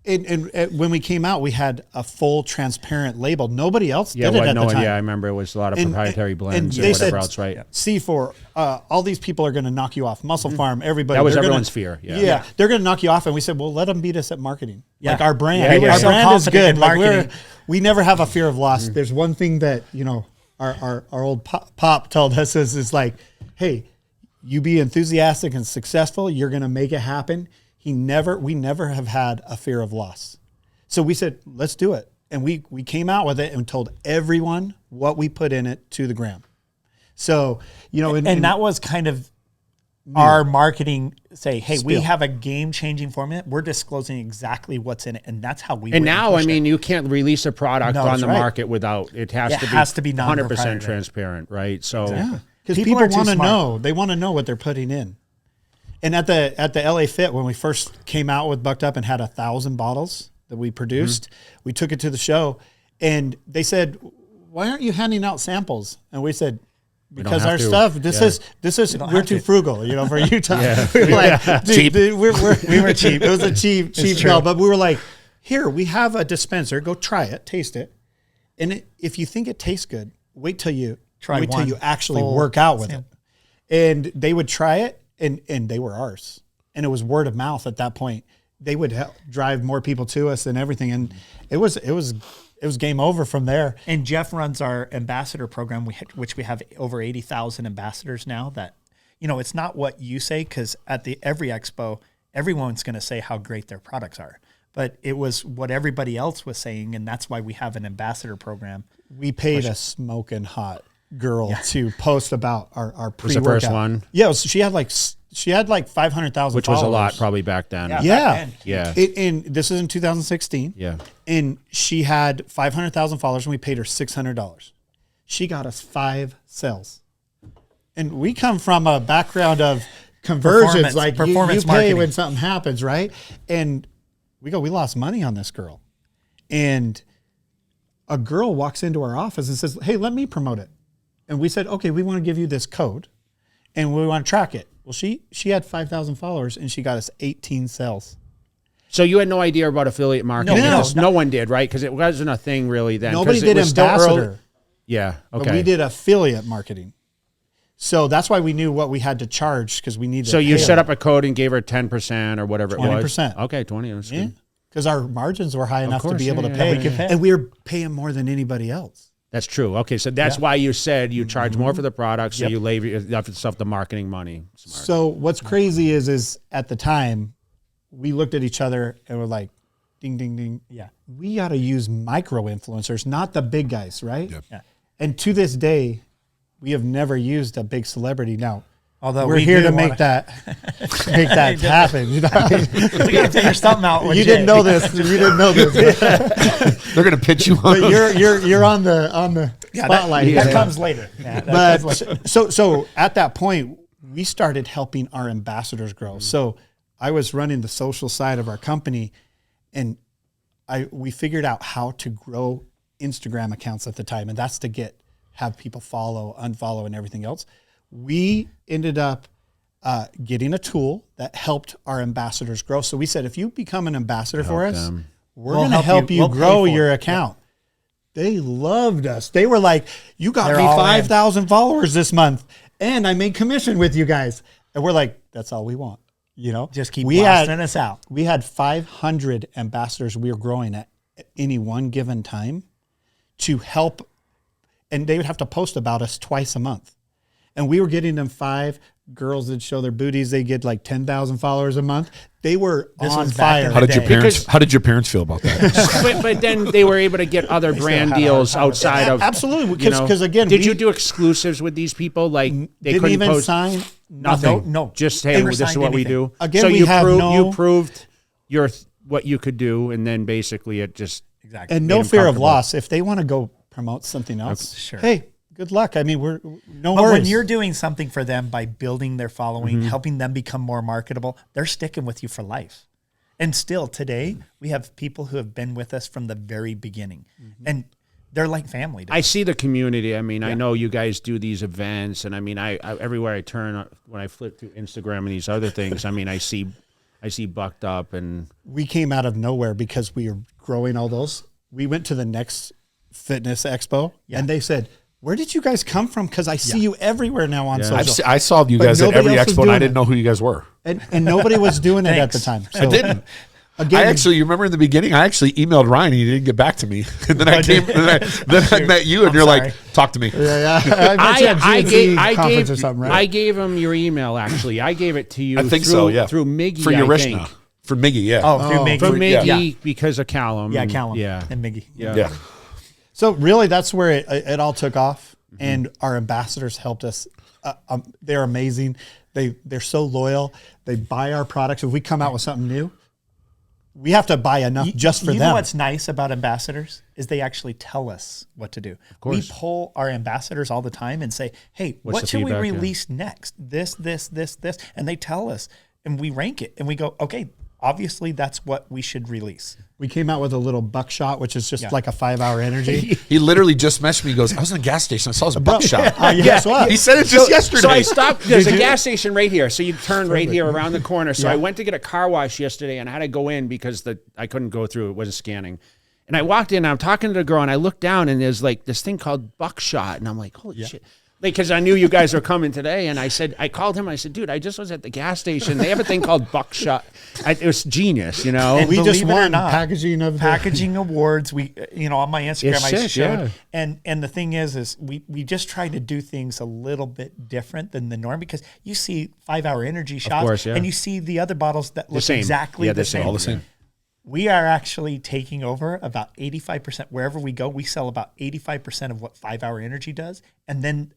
And when we came out, we had a full transparent label. Nobody else did it at the time. Yeah, I remember it was a lot of proprietary blends and they whatever said, else, right? C4, all these people are going to knock you off. Muscle Farm, everybody. That was everyone's fear. Yeah. They're going to knock you off. And we said, well, let them beat us at marketing. Yeah. Like our brand. Yeah, our so brand is good. in Like marketing. we never have a fear of loss. There's one thing that, our old pop told us is like, hey, you be enthusiastic and successful. You're going to make it happen. We never have had a fear of loss. So we said, let's do it. And we came out with it and told everyone what we put in it to the gram. So, and that was kind of our marketing say, hey, we Spill. have a game-changing formula. We're disclosing exactly what's in it. And that's how we And now, you can't release a product on the market without, it has to be 100% non-proprietary. transparent, right? So, because people want to know. They want to know what they're putting in. And at the LA Fit, when we first came out with Bucked Up and had 1,000 bottles that we produced, we took it to the show, and they said, "Why aren't you handing out samples?" And we said, "Because our stuff. This is we're too frugal, for Utah. We were like, Cheap. we were cheap. It was a cheap deal, but we were like, here we have a dispenser. Go try it, taste it, and if you think it tastes good, wait till you actually work out with it." And they would try it. And they were ours, and it was word of mouth at that point. They would drive more people to us and everything, and it was game over from there. And Jeff runs our ambassador program, which we have over 80,000 ambassadors now. That it's not what you say, because at every expo, everyone's going to say how great their products are, but it was what everybody else was saying, and that's why we have an ambassador program. We paid a smoking hot girl to post about our pre-workout. Was the first one? Yeah, she had like 500,000, which was a lot probably back then. Yeah. Yeah. This is in 2016. Yeah. And she had 500,000 followers, and we paid her $600. She got us 5 sales. And we come from a background of conversions, like performance you pay marketing. when something happens, right? And we lost money on this girl. And a girl walks into our office and says, "Hey, let me promote it." And we said, "Okay, we want to give you this code, and we want to track it." Well, she had 5,000 followers, and she got us 18 sales. So you had no idea about affiliate marketing? No one did, right? Because it wasn't a thing really then. Nobody did ambassador. Yeah, okay. But we did affiliate marketing. So that's why we knew what we had to charge, because we needed. So you set up a code and gave her 10% or whatever 20%. it was? Okay, 20. That's good. Because our margins were high enough to be able to pay. And we were paying more than anybody else. That's true. Okay, so that's why you said you charge more for the product, so you leave yourself the marketing money. Smart. So what's crazy is at the time, we looked at each other and we're like, ding, ding, ding. Yeah. We got to use micro influencers, not the big guys, right? Yep. Yeah. And to this day, we have never used a big celebrity. Now, Although we're here to make that happen. We got to figure something out. You didn't know this. You didn't know this. They're going to pitch you on. But you're on the spotlight. That comes later. Yeah, that comes later. So at that point, we started helping our ambassadors grow. So I was running the social side of our company, and we figured out how to grow Instagram accounts at the time, and that's to have people follow, unfollow, and everything else. We ended up getting a tool that helped our ambassadors grow. So we said, if you become an ambassador for us, we're going to help you grow your account. They loved us. They were like, you got me 5,000 followers this month, and I made commission with you guys. And we're like, that's all we want. Just keep blasting us out. We had 500 ambassadors we were growing at any one given time to help, and they would have to post about us twice a month. And we were getting them 5 girls that show their booties. They get like 10,000 followers a month. They were on fire. How did your parents feel about that? but then they were able to get other brand deals outside of. Absolutely, because again, did you do exclusives with these people? Like they didn't couldn't even post sign nothing. No. Just hey, this is what we do. Again, so we you proved what you could do, and then basically it just and no fear of loss. If they want to go promote something else, sure. Hey, good luck. I mean, we're no But worries. when you're doing something for them by building their following, helping them become more marketable, they're sticking with you for life. And still today, we have people who have been with us from the very beginning. And they're like family to I me. see the community. I mean, I know you guys do these events, and I mean, I everywhere I turn, when I flip through Instagram and these other things, I mean, I see Bucked Up, and we came out of nowhere because we were growing all those. We went to the next fitness expo, and they said, "Where did you guys come from? Because I see you everywhere now on social." I saw you guys at every expo, and I didn't know who you guys were. And nobody was doing it at the time. So, I didn't. Again, you remember in the beginning, I actually emailed Ryan and he didn't get back to me. And then I met you and you're like, talk to me. I gave him your email, actually. I gave it to you. I think through Miggy, for Urishna. For Miggy, yeah. Through Miggy. From Miggy, because of Callum. Yeah, Callum. Yeah. And Miggy. Yeah. So really, that's where it all took off. And our ambassadors helped us. They're amazing. They're so loyal. They buy our products. If we come out with something new, we have to buy enough just for them. You know what's nice about ambassadors is they actually tell us what to do. We poll our ambassadors all the time and say, hey, what should we release next? This. And they tell us, and we rank it. And we go, okay, obviously that's what we should release. We came out with a little buckshot, which is just like a 5-hour energy. He literally just messaged me. He goes, I was in a gas station. I saw his buckshot. Guess what? He said it just yesterday. So I stopped. There's a gas station right here. So you turn right here around the corner. So I went to get a car wash yesterday and I had to go in because I couldn't go through. It wasn't scanning. And I walked in and I'm talking to the girl and I looked down and there's like this thing called buckshot. And I'm like, holy shit. Because I knew you guys were coming today, and I called him. I said, "Dude, I just was at the gas station. They have a thing called buckshot. It was genius, you know." And we just won packaging awards. We, on my Instagram, I showed. Yeah. And the thing is we just try to do things a little bit different than the norm because you see 5-hour energy shots, and you see the other bottles that look exactly the same. All the same. We are actually taking over about 85%. Wherever we go, we sell about 85% of what 5-hour energy does, and then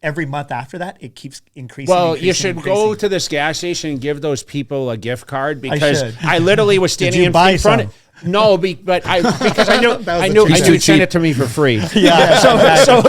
every month after that, it keeps increasing. Well, you should go to this gas station and give those people a gift card because I literally was standing in front of. No, because I knew you sent it to me for free. Yeah. So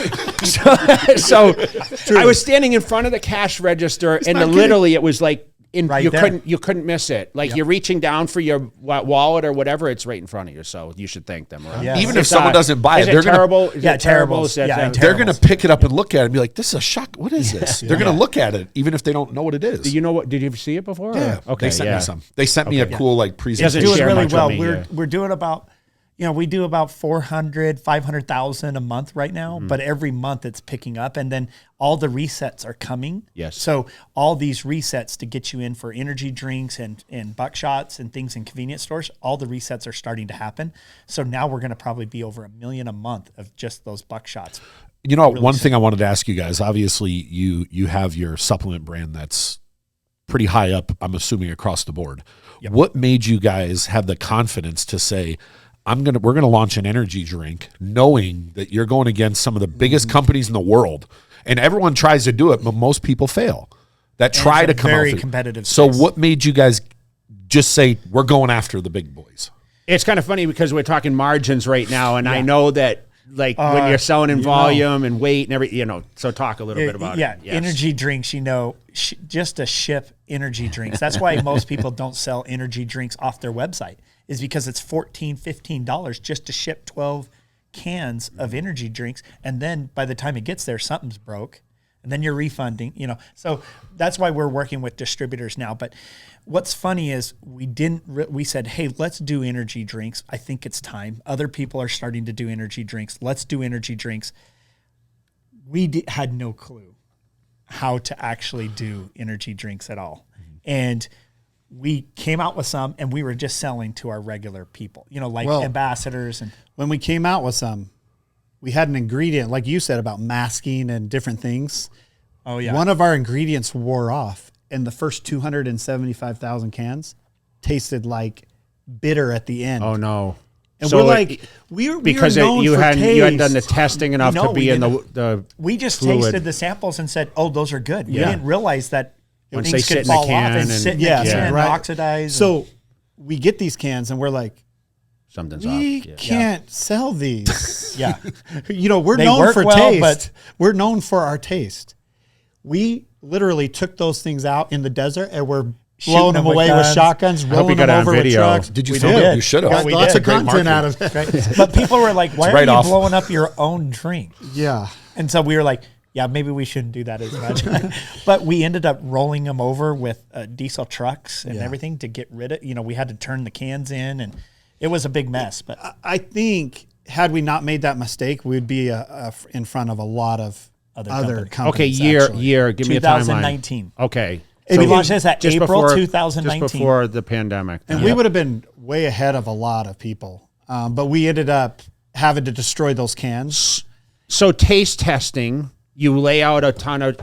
I was standing in front of the cash register, and literally it was like. You couldn't miss it. Like you're reaching down for your wallet or whatever, it's right in front of you. So you should thank them. Right? Yes. Even if someone doesn't buy it, they're terrible. Terrible. They're going to pick it up and look at it and be like, "This is a shock. What is this?" They're going to look at it even if they don't know what it is. Do you know what? Did you see it before? Yeah. Okay. They sent me some. They sent me a cool presentation. It's doing really well. We're doing about. We do about 400, 500,000 a month right now, but every month it's picking up. And then all the resets are coming. Yes. So all these resets to get you in for energy drinks and buckshots and things in convenience stores, all the resets are starting to happen. So now we're going to probably be over $1 million a month of just those buckshots. One thing I wanted to ask you guys, obviously you have your supplement brand that's pretty high up, I'm assuming, across the board. Yep. What made you guys have the confidence to say, we're gonna launch an energy drink, knowing that you're going against some of the biggest companies in the world, and everyone tries to do it, but most people fail. That try to come out. Very competitive. So, what made you guys just say we're going after the big boys? It's kind of funny because we're talking margins right now, and I know that when you're selling in volume and weight and everything, so talk a little bit about it. Yeah, yes. Energy drinks, just to ship energy drinks. That's why most people don't sell energy drinks off their website, is because it's $14, $15 just to ship 12 cans of energy drinks. And then by the time it gets there, something's broke. And then you're refunding, So that's why we're working with distributors now. But what's funny is we said, hey, let's do energy drinks. I think it's time. Other people are starting to do energy drinks. Let's do energy drinks. We had no clue how to actually do energy drinks at all. And we came out with some, and we were just selling to our regular people, ambassadors. And when we came out with some, we had an ingredient, like you said, about masking and different things. Oh, yeah. One of our ingredients wore off, and the first 275,000 cans tasted like bitter at the end. Oh, no. And so we're like, we're because known you for hadn't taste. You hadn't done the testing enough to be in the We just fluid. tasted the samples and said, oh, those are good. We didn't realize that once things they could sit in the fall can off and sit in the can and oxidize. So we get these cans, and we're like, something's we off. can't sell these. Yeah. We're They known work for well, taste. but- We're known for our taste. We literally took those things out in the desert, and we're blowing them away with shotguns, rolling them over with trucks. Did you film it? You should have. Got lots of content out of it. But people were like, why are you blowing up your own drink? Yeah. And so we were like, yeah, maybe we shouldn't do that as much. But we ended up rolling them over with diesel trucks and everything to get rid of, we had to turn the cans in, and it was a big mess. But I think had we not made that mistake, we'd be in front of a lot of other companies. Okay, year. Give me a timeline. 2019. Okay. So we launched this at April 2019. Just before the pandemic. And we would have been way ahead of a lot of people. But we ended up having to destroy those cans. So taste testing, you lay out a ton of,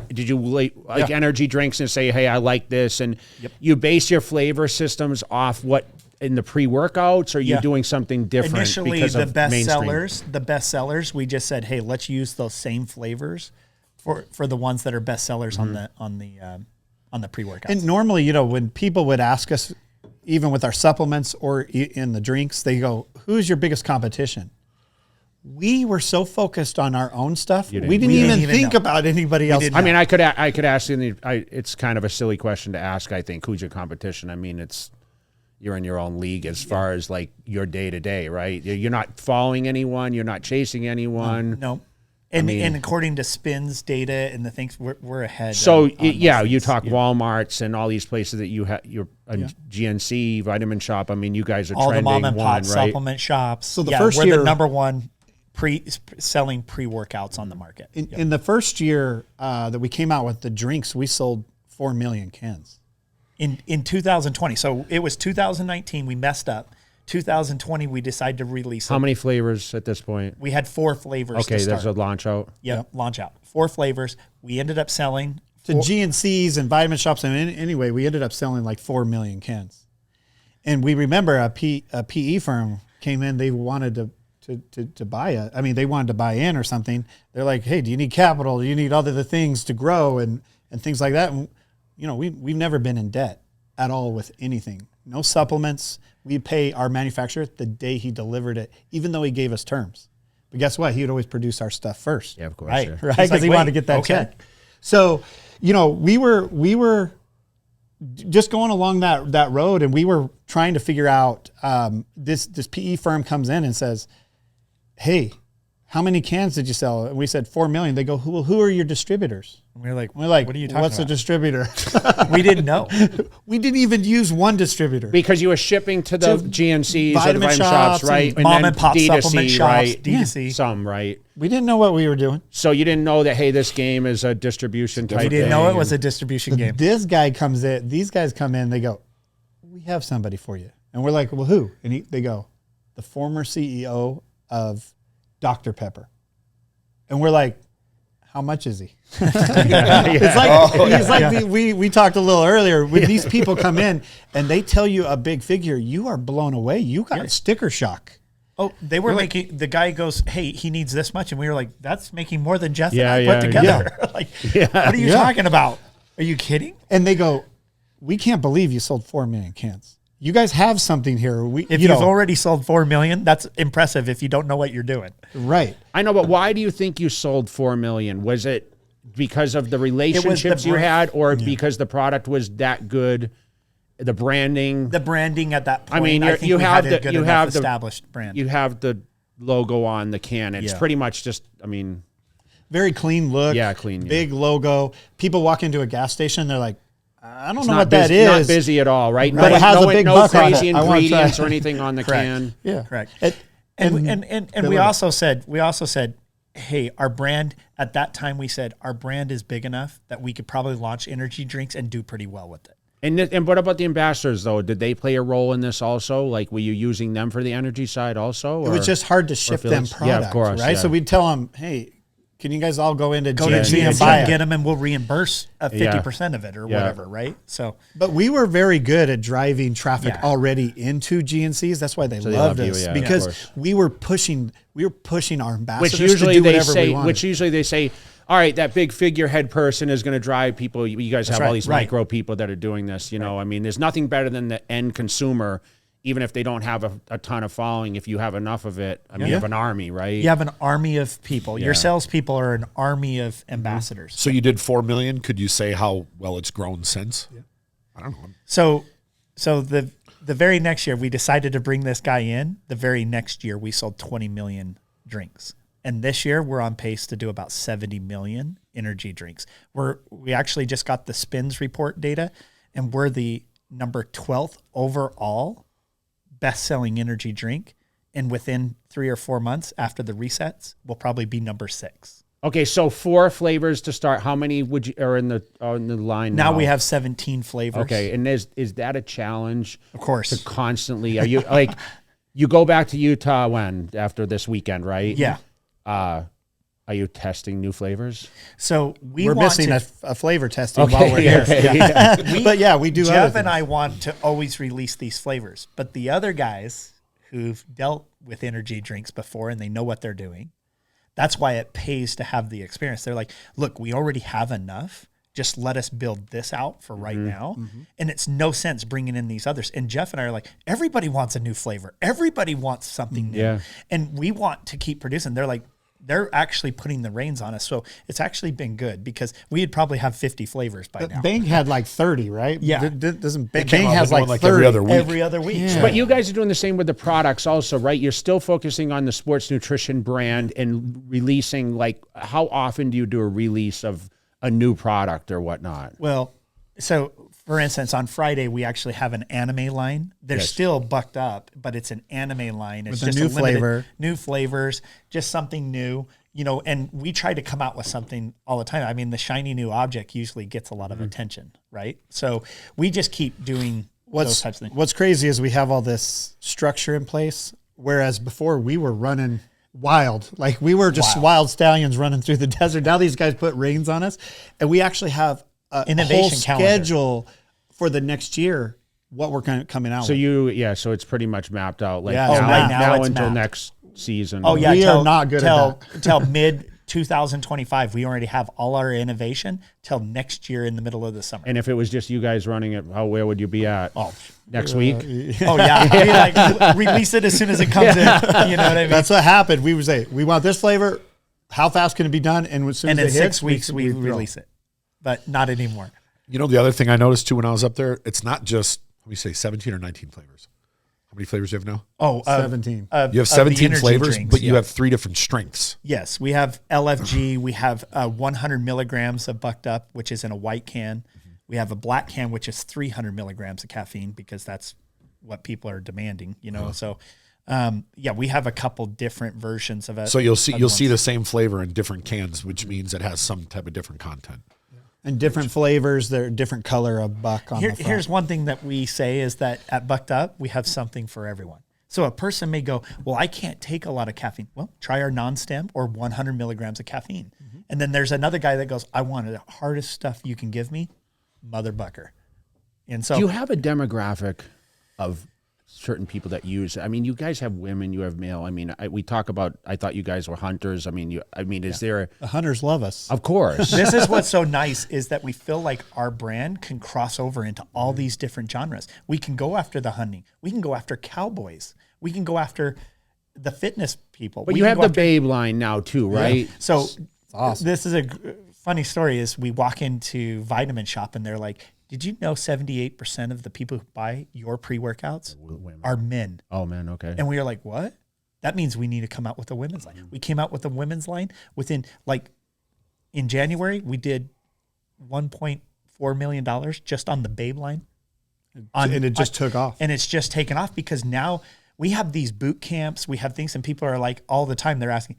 energy drinks and say, hey, I like this. And you base your flavor systems off what in the pre-workouts, or are you doing something different? Initially, the best sellers, we just said, hey, let's use those same flavors for the ones that are best sellers on the pre-workouts. And normally, when people would ask us, even with our supplements or in the drinks, they go, who's your biggest competition? We were so focused on our own stuff, we didn't even think about anybody else. I mean, I could ask you, it's kind of a silly question to ask, I think, who's your competition? I mean, you're in your own league as far as like your day-to-day, right? You're not following anyone, you're not chasing anyone. No. And according to Spin's data and the things, we're ahead. So you talk Walmarts and all these places that you're GNC, Vitamin Shop. I mean, you guys are all trending the mom and pop right? supplement shops. So the first year, we're the number one selling pre-workouts on the market. In the first year that we came out with the drinks, we sold 4 million cans. In 2020. So it was 2019. We messed up. 2020, we decided to release How many flavors at this point? We had 4 flavors. Okay, there's a launch out. Yep, launch out. 4 flavors. We ended up selling to GNCs and vitamin shops. And anyway, we ended up selling like 4 million cans. And we remember a PE firm came in. They wanted to buy they wanted to buy in or something. They're like, hey, do you need capital? Do you need other things to grow and things like that? And, we've never been in debt at all with anything. No supplements. We pay our manufacturer the day he delivered it, even though he gave us terms. But guess what? He would always produce our stuff first. Yeah, of course. Right? Because he wanted to get that check. So, we were just going along that road, and we were trying to figure out, this PE firm comes in and says, hey, how many cans did you sell? And we said 4 million. They go, who are your distributors? And we're like, what are you talking what's about? A distributor? We didn't know. We didn't even use one distributor. Because you were shipping to the GNCs, vitamin or the vitamin shops, right? And mom and pop supplement shops, right? D2C. Some, right? We didn't know what we were doing. So you didn't know that, hey, this game is a distribution type thing. We didn't know it was a distribution game. This guy comes in, these guys come in, they go, we have somebody for you. And we're like, well, who? And they go, the former CEO of Dr. Pepper. And we're like, how much is he? It's like, we talked a little earlier, when these people come in and they tell you a big figure, you are blown away. You got sticker shock. Oh, they were making, the guy goes, hey, he needs this much. And we were like, that's making more than Jeff and I put together. What are you talking about? Are you kidding? And they go, we can't believe you sold 4 million cans. You guys have something here. If you've already sold 4 million, that's impressive if you don't know what you're doing. Right. I know, but why do you think you sold 4 million? Was it because of the relationships you had, or because the product was that good? The branding? The branding at that point. I mean, you have the established brand. You have the logo on the can. It's pretty much just, very clean look. Yeah, clean. Big logo. People walk into a gas station, they're like, I don't know what that is. Not busy at all, right? But it has a big no crazy ingredients or anything on the can. Yeah, correct. And we also said, hey, our brand at that time, we said our brand is big enough that we could probably launch energy drinks and do pretty well with it. And what about the ambassadors though? Did they play a role in this also? Like, were you using them for the energy side also? It was just hard to ship them products, yeah, of course, right? Yeah. So we'd tell them, hey, can you guys all go into GNC and buy it? Get them, and we'll reimburse 50% of it or whatever, right? So, but we were very good at driving traffic already into GNCs. That's why they loved us, because we were pushing our ambassadors to do whatever we wanted. Which usually they say, all right, that big figurehead person is going to drive people. You guys have all these micro people that are doing this. There's nothing better than the end consumer. Even if they don't have a ton of following, if you have enough of it, you have an army, right? You have an army of people. Your salespeople are an army of ambassadors. So you did 4 million. Could you say how well it's grown since? I don't know. So the very next year we decided to bring this guy in. The very next year we sold 20 million drinks. And this year we're on pace to do about 70 million energy drinks. We actually just got the Spins report data, and we're the number 12th overall best-selling energy drink. And within 3 or 4 months after the resets, we'll probably be number 6. Okay, so 4 flavors to start. How many would you are in the line now? Now we have 17 flavors. Okay, and is that a challenge? Of course. To constantly, are you like, you go back to Utah when after this weekend, right? Yeah. Are you testing new flavors? So we're missing a flavor testing okay, while we're here. Okay, yeah. But yeah, we do. Jeff and I want to always release these flavors, but the other guys who've dealt with energy drinks before and they know what they're doing, that's why it pays to have the experience. They're like, look, we already have enough. Just let us build this out for right now. Mm-hmm. And it's no sense bringing in these others. And Jeff and I are like, everybody wants a new flavor. Everybody wants something new. Yeah. And we want to keep producing. They're like, they're actually putting the reins on us. So it's actually been good because we'd probably have 50 flavors by now. Bang had like 30, right? Yeah. Doesn't Bang has like 30 every other week. Every other week. Yeah. But you guys are doing the same with the products also, right? You're still focusing on the sports nutrition brand and releasing, like, how often do you do a release of a new product or whatnot? Well, so for instance, on Friday, we actually have an anime line. They're still bucked up, but it's an anime line. It's with just a new flavor, new flavors, just something new, and we try to come out with something all the time. I mean, the shiny new object usually gets a lot of attention, right? So we just keep doing those types of things. What's crazy is we have all this structure in place, whereas before we were running wild. Like we were just wild stallions running through the desert. Now these guys put reins on us, and we actually have a whole schedule for the next year, what we're kind of coming out with. So it's pretty much mapped out. Like now until next season. Oh yeah, we are not good till mid 2025. We already have all our innovation till next year in the middle of the summer. And if it was just you guys running it, where would you be at? Next week? Oh yeah, I mean, release it as soon as it comes in. You know what I mean? That's what happened. We would say we want this flavor. How fast can it be done? And as soon as in it 6 weeks we release it, but not anymore. You know, the other thing I noticed too when I was up there, it's not just, let me say 17 or 19 flavors. How many flavors do you have now? 17. You have 17 flavors, drinks, but you have 3 different strengths. Yes, we have LFG. We have 100 milligrams of Bucked Up, which is in a white can. Mm-hmm. We have a black can, which is 300 milligrams of caffeine because that's what people are demanding, So, we have a couple different versions of it. So you'll see the same flavor in different cans, which means it has some type of different content. And different flavors, they're different color of buck on the front. Here's one thing that we say is that at Bucked Up, we have something for everyone. So a person may go, well, I can't take a lot of caffeine. Well, try our non-stem or 100 milligrams of caffeine. Mm-hmm. And then there's another guy that goes, I want the hardest stuff you can give me, Mother Bucker. And so, do you have a demographic of certain people that use? I mean, you guys have women, you have male. I mean, we talk about. I thought you guys were hunters. I mean, is there? The hunters love us, of course. This is what's so nice is that we feel like our brand can cross over into all these different genres. We can go after the hunting. We can go after cowboys. We can go after the fitness people. But you have the Babe line now too, right? Yeah. So awesome. This is a funny story. Is we walk into Vitamin Shop and they're like, did you know 78% of the people who buy your pre-workouts are men? Oh, man, okay. And we were like, what? That means we need to come out with a women's line. We came out with a women's line within, in January, we did $1.4 million just on the Babe line. And it just took off. And it's just taken off because now we have these boot camps. We have things and people are like all the time, they're asking,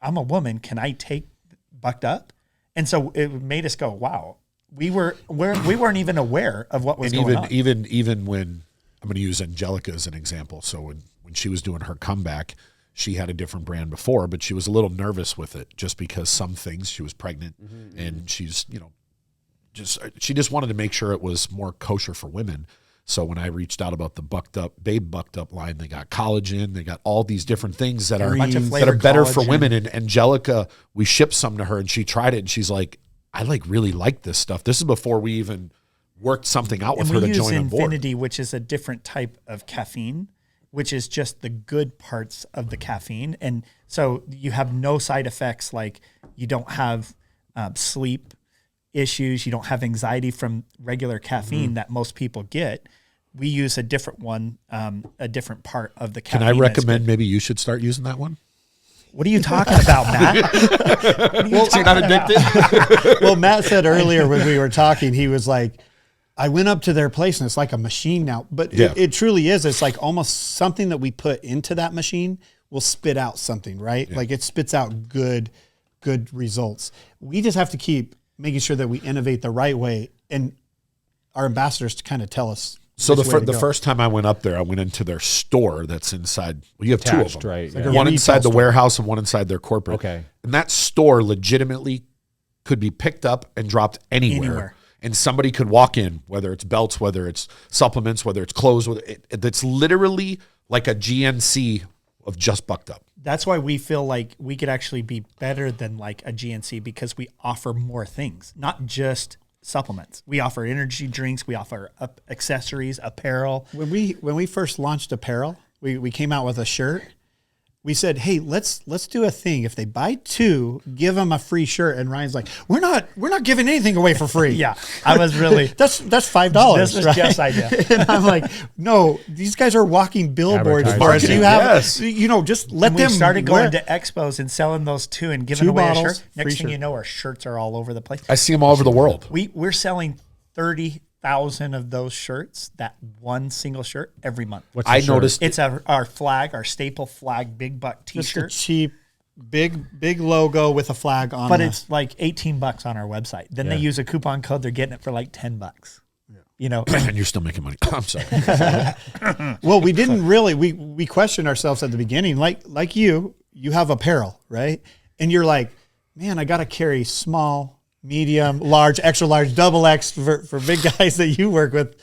I'm a woman, can I take Bucked Up? And so it made us go, wow. We weren't even aware of what was going on. Even when, I'm going to use Angelica as an example. So when she was doing her comeback, she had a different brand before, but she was a little nervous with it just because some things, she was pregnant and she's, she just wanted to make sure it was more kosher for women. So when I reached out about the Babe Bucked Up line, they got collagen, they got all these different things that are better for women. And Angelica, we shipped some to her and she tried it and she's like, I really like this stuff. This is before we even worked something out with her to join on board. Infinity, which is a different type of caffeine, which is just the good parts of the caffeine. And so you have no side effects, like you don't have sleep issues. You don't have anxiety from regular caffeine that most people get. We use a different one, a different part of the caffeine. Can I recommend maybe you should start using that one? What are you talking about, Matt? Well, you're not addicted? Well, Matt said earlier when we were talking, he was like, I went up to their place and it's like a machine now. But it truly is. It's like almost something that we put into that machine will spit out something, right? Yeah. Like it spits out good results. We just have to keep making sure that we innovate the right way. And our ambassadors to kind of tell us. So the first time I went up there, I went into their store that's inside. Well, you have two of them. Right? Like one inside the warehouse and one inside their corporate. Okay. And that store legitimately could be picked up and dropped anywhere. And somebody could walk in, whether it's belts, whether it's supplements, whether it's clothes. It's literally like a GNC of just bucked up. That's why we feel like we could actually be better than like a GNC because we offer more things, not just supplements. We offer energy drinks. We offer accessories, apparel. When we first launched apparel, we came out with a shirt. We said, hey, let's do a thing. If they buy 2, give them a free shirt. And Ryan's like, we're not giving anything away for free. Yeah, I was really that's $5. This was right? Jeff's idea. And I'm like, no, these guys are walking billboards for us. You have, just let them. We started going to expos and selling those 2 and giving 2 away bottles, a shirt. Next thing you know, our shirts are all over the place. I see them all over the world. We're selling 30,000 of those shirts, that one single shirt, every month. I noticed it's our flag, our staple flag, big buck T-shirt. Just a cheap, big logo with a flag on. But it's like $18 on our website. Then they use a coupon code. They're getting it for like $10. Yeah. You know, and you're still making money. I'm sorry. Well, we didn't really. We questioned ourselves at the beginning, like you have apparel, right? And you're like, man, I got to carry small, medium, large, extra large, double X for big guys that you work with,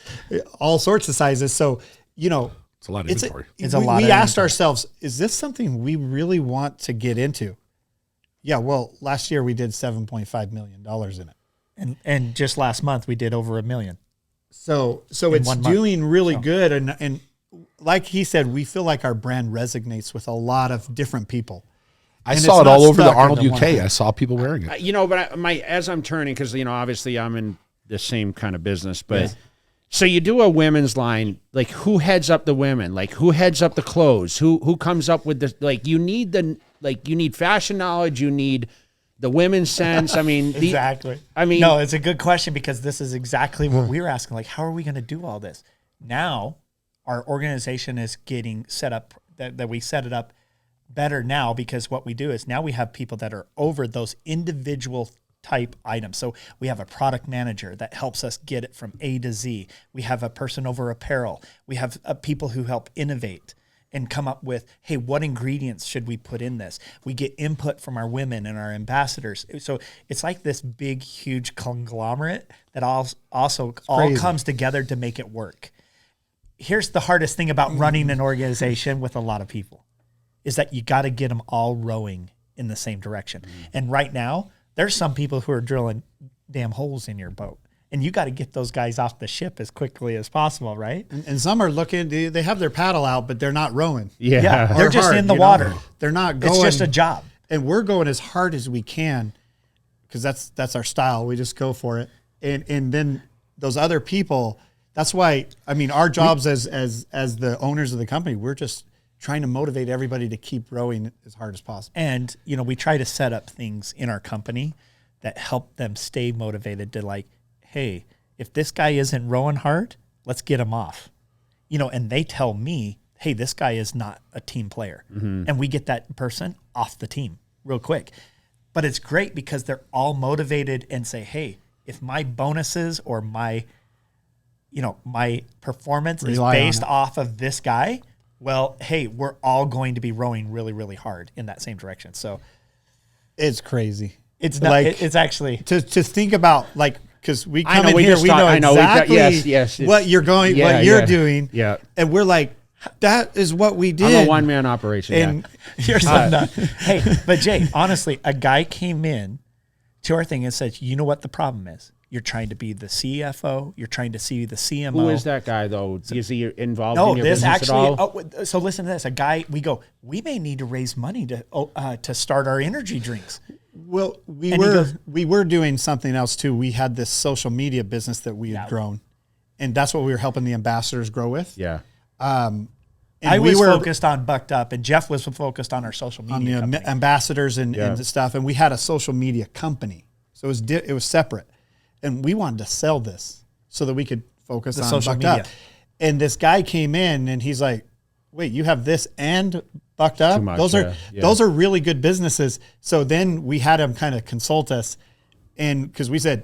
all sorts of sizes. So, it's a lot of inventory. We asked ourselves, is this something we really want to get into? Yeah. Well, last year we did $7.5 million in it. And just last month we did over $1 million. So it's doing really good. And like he said, we feel like our brand resonates with a lot of different people. I saw it all over the Arnold UK. I saw people wearing it. But as I'm turning, because obviously I'm in the same kind of business, but so you do a women's line. Like, who heads up the women? Like, who heads up the clothes? Who comes up with the you need fashion knowledge. You need the women's sense. I mean, exactly. No, it's a good question because this is exactly what we were asking. Like, how are we going to do all this? Now, our organization is getting set up that we set it up better now because what we do is now we have people that are over those individual type items. So we have a product manager that helps us get it from A to Z. We have a person over apparel. We have people who help innovate and come up with, hey, what ingredients should we put in this? We get input from our women and our ambassadors. So it's like this big, huge conglomerate that also all comes together to make it work. Here's the hardest thing about running an organization with a lot of people is that you got to get them all rowing in the same direction. And right now, there's some people who are drilling damn holes in your boat. And you got to get those guys off the ship as quickly as possible, right? And some are looking, they have their paddle out, but they're not rowing. Yeah. They're just hard, in the water. They're not going. It's just a job. And we're going as hard as we can because that's our style. We just go for it. And then those other people, that's why, our jobs as the owners of the company, we're just trying to motivate everybody to keep rowing as hard as possible. And, we try to set up things in our company that help them stay motivated to like, hey, if this guy isn't rowing hard, let's get him off. And they tell me, hey, this guy is not a team player. Mm-hmm. And we get that person off the team real quick. But it's great because they're all motivated and say, hey, if my bonuses or my performance is based off of this guy, well, hey, we're all going to be rowing really, really hard in that same direction. So it's crazy. It's not, like, it's actually to think about, like, because we come in here, we know exactly what you're going, what you're doing. Yeah. And we're like, that is what we did. I'm a one-man operation. And here's hey, but Jay, honestly, a guy came in to our thing and said, you know what the problem is? You're trying to be the CFO. You're trying to see the CMO. Who is that guy, though? Is he involved in your business actually, at all? So listen to this. A guy, we may need to raise money to start our energy drinks. Well, we And were doing something else too. We had this social media business that we had grown, and that's what we were helping the ambassadors grow with. Yeah. And I was focused on Bucked Up, and Jeff was focused on our social media on the company. ambassadors and stuff. And we had a social media company, so it was separate. And we wanted to sell this so that we could focus on social Bucked media. Up. And this guy came in, and he's like, "Wait, you have this and Bucked Up? Too much, those are really good businesses." So then we had him kind of consult us, and because we said,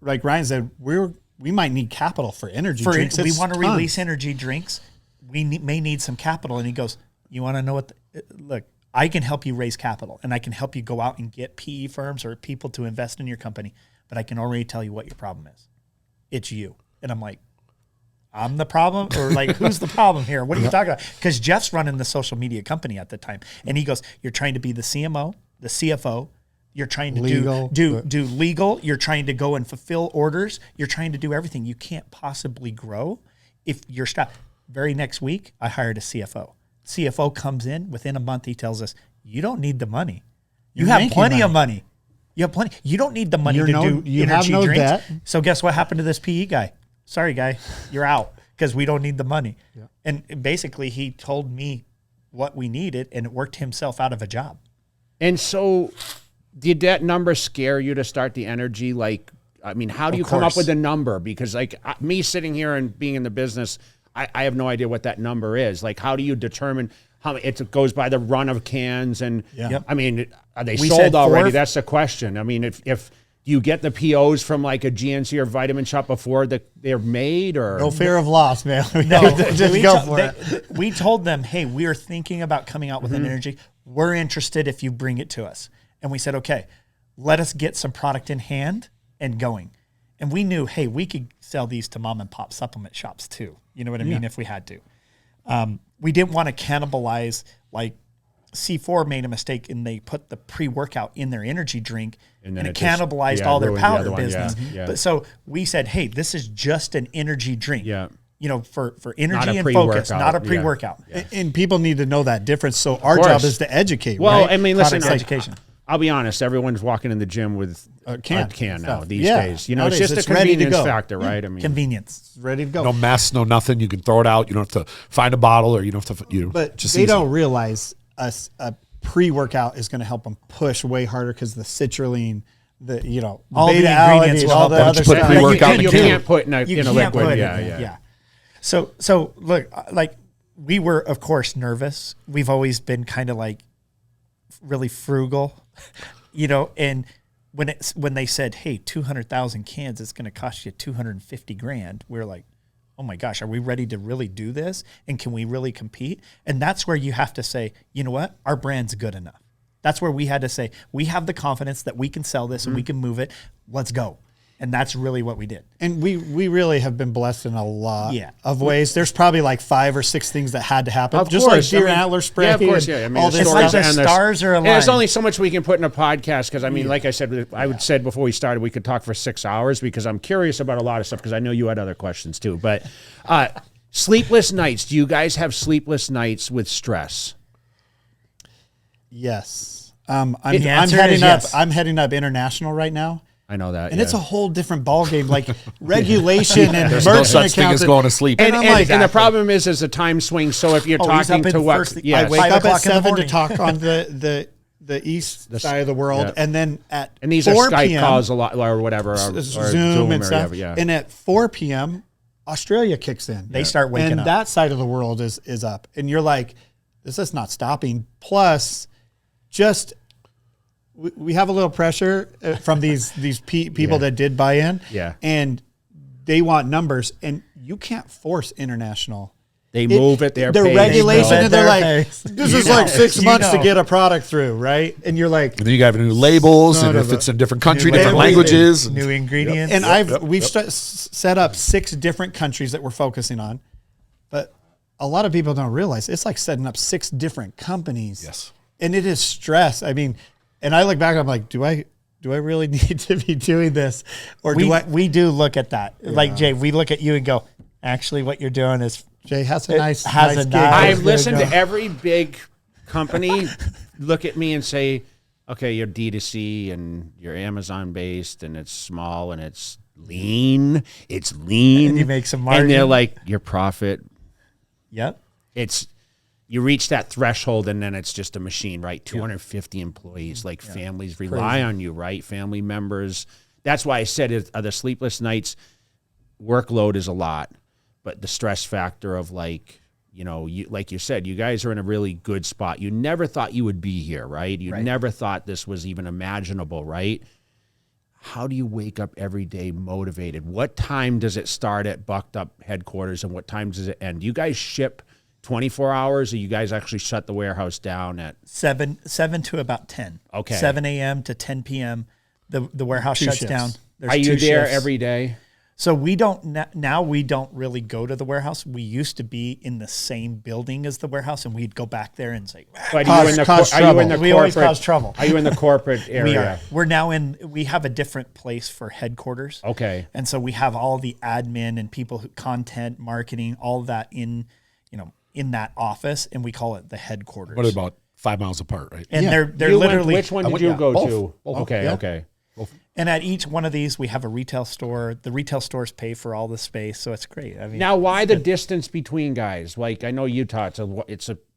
like Ryan said, we might need capital for energy drinks. We It's want to tons. release energy drinks. We may need some capital. And he goes, you want to know what? Look, I can help you raise capital, and I can help you go out and get PE firms or people to invest in your company. But I can already tell you what your problem is. It's you. And I'm like, I'm the problem? Or like, who's the problem here? What are you talking about? Because Jeff's running the social media company at the time. And he goes, you're trying to be the CMO, the CFO. You're trying to do legal. You're trying to go and fulfill orders. You're trying to do everything. You can't possibly grow if you're stopped. Very next week, I hired a CFO. CFO comes in. Within a month, he tells us, you don't need the money. You have plenty of money. You have plenty. You don't need the money to do energy drinks. Debt. So guess what happened to this PE guy? Sorry, guy, you're out because we don't need the money. Yeah. And basically, he told me what we needed, and it worked himself out of a job. And so did that number scare you to start the energy? Like, I mean, how do you come up with a number? Because like me sitting here and being in the business, I have no idea what that number is. Like, how do you determine how it goes by the run of cans? And I mean, are they sold already? That's the question. I mean, if you get the POs from like a GNC or Vitamin Shop before they're made, or no fear of loss, man. No, just go for it. We told them, hey, we are thinking about coming out with an energy. We're interested if you bring it to us. And we said, okay, let us get some product in hand and going. And we knew, hey, we could sell these to mom and pop supplement shops too. You know what I mean? If we had to. We didn't want to cannibalize, like C4 made a mistake and they put the pre-workout in their energy drink and it cannibalized all their powder business. But so we said, hey, this is just an energy drink. Yeah. You know, for energy and focus, not a pre-workout. Yeah. And people need to know that difference. So our job is to educate. Well, right? I mean, listen, education. I'll be honest. Everyone's walking in the gym with a can now these days. You know, nowadays, it's just a convenience factor, right? I mean, convenience. It's ready to go. No mess, no nothing. You can throw it out. You don't have to find a bottle, or you don't have to. But they don't realize a pre-workout is going to help them push way harder because the citrulline, all the ingredients, all the other stuff. You can't put in a liquid. Yeah. So look, like we were, of course, nervous. We've always been kind of like really frugal, and when they said, hey, 200,000 cans, it's going to cost you $250,000. We're like, oh my gosh, are we ready to really do this? And can we really compete? And that's where you have to say, you know what? Our brand's good enough. That's where we had to say, we have the confidence that we can sell this and we can move it. Let's go. And that's really what we did. And we really have been blessed in a lot of ways. There's probably like 5 or 6 things that had to happen. Of just course. like deer antler spray. Yeah, of course. Yeah. I mean, all the it's stories like the stars are aligned. And there's only so much we can put in a podcast because, I mean, like I said, said before we started, we could talk for 6 hours because I'm curious about a lot of stuff because I know you had other questions too. But sleepless nights. Do you guys have sleepless nights with stress? Yes. I'm heading up international right now. I know that, and it's a whole different ballgame, like regulation and there's no such thing as going to sleep. And the problem is a time swing. So if you're talking to what, I wake up at 7 to talk on the east side of the world, and then at and these 4 are Skype PM, calls a lot or whatever, or Zoom and stuff. And at 4 p.m. Australia kicks in. They start waking up, and that side of the world is up, and you're like, this is not stopping. Plus, just we have a little pressure from these people that did buy in, and they want numbers, and you can't force international. They move at their regulation, and they're like, this is like 6 months to get a product through, right? And you're like, and then you got new labels, and if it's in different country, different languages, new ingredients. And we've set up 6 different countries that we're focusing on, but a lot of people don't realize it's like setting up 6 different companies. Yes, and it is stress. I mean. And I look back, I'm like, do I really need to be doing this? Or we do look at that. Yeah. Like, Jay, we look at you and go, actually, what you're doing is Jay has a nice I've listened to every big company look at me and say, okay, you're D2C and you're Amazon based and it's small and it's lean. It's lean. And you make some margin. And they're like, your profit. Yep. You reach that threshold and then it's just a machine, right? 250 employees, like families rely on you, right? Family members. That's why I said the sleepless nights workload is a lot, but the stress factor of like you said, you guys are in a really good spot. You never thought you would be here, right? You never thought this was even imaginable, right? How do you wake up every day motivated? What time does it start at Bucked Up headquarters and what time does it end? Do you guys ship 24 hours or you guys actually shut the warehouse down at 7 to about 10? Okay. 7 a.m. to 10 p.m. The warehouse shuts shifts. down. There's Are you 2 there shifts. every day? So we don't now. We don't really go to the warehouse. We used to be in the same building as the warehouse, and we'd go back there and say, But Cause- are you in the cause are you in the trouble. We always corporate- cause trouble. Are you in the corporate area? "We are. We're now in. We have a different place for headquarters. Okay. And so we have all the admin and people who content, marketing, all of that in that office, and we call it the headquarters. What about 5 miles apart, right? And Yeah. they're You went- literally which one did you go both. to? Both. Okay, Yeah. okay. And at each one of these, we have a retail store. The retail stores pay for all the space, so it's great. I mean, Now, why the distance between guys? Like, I know Utah,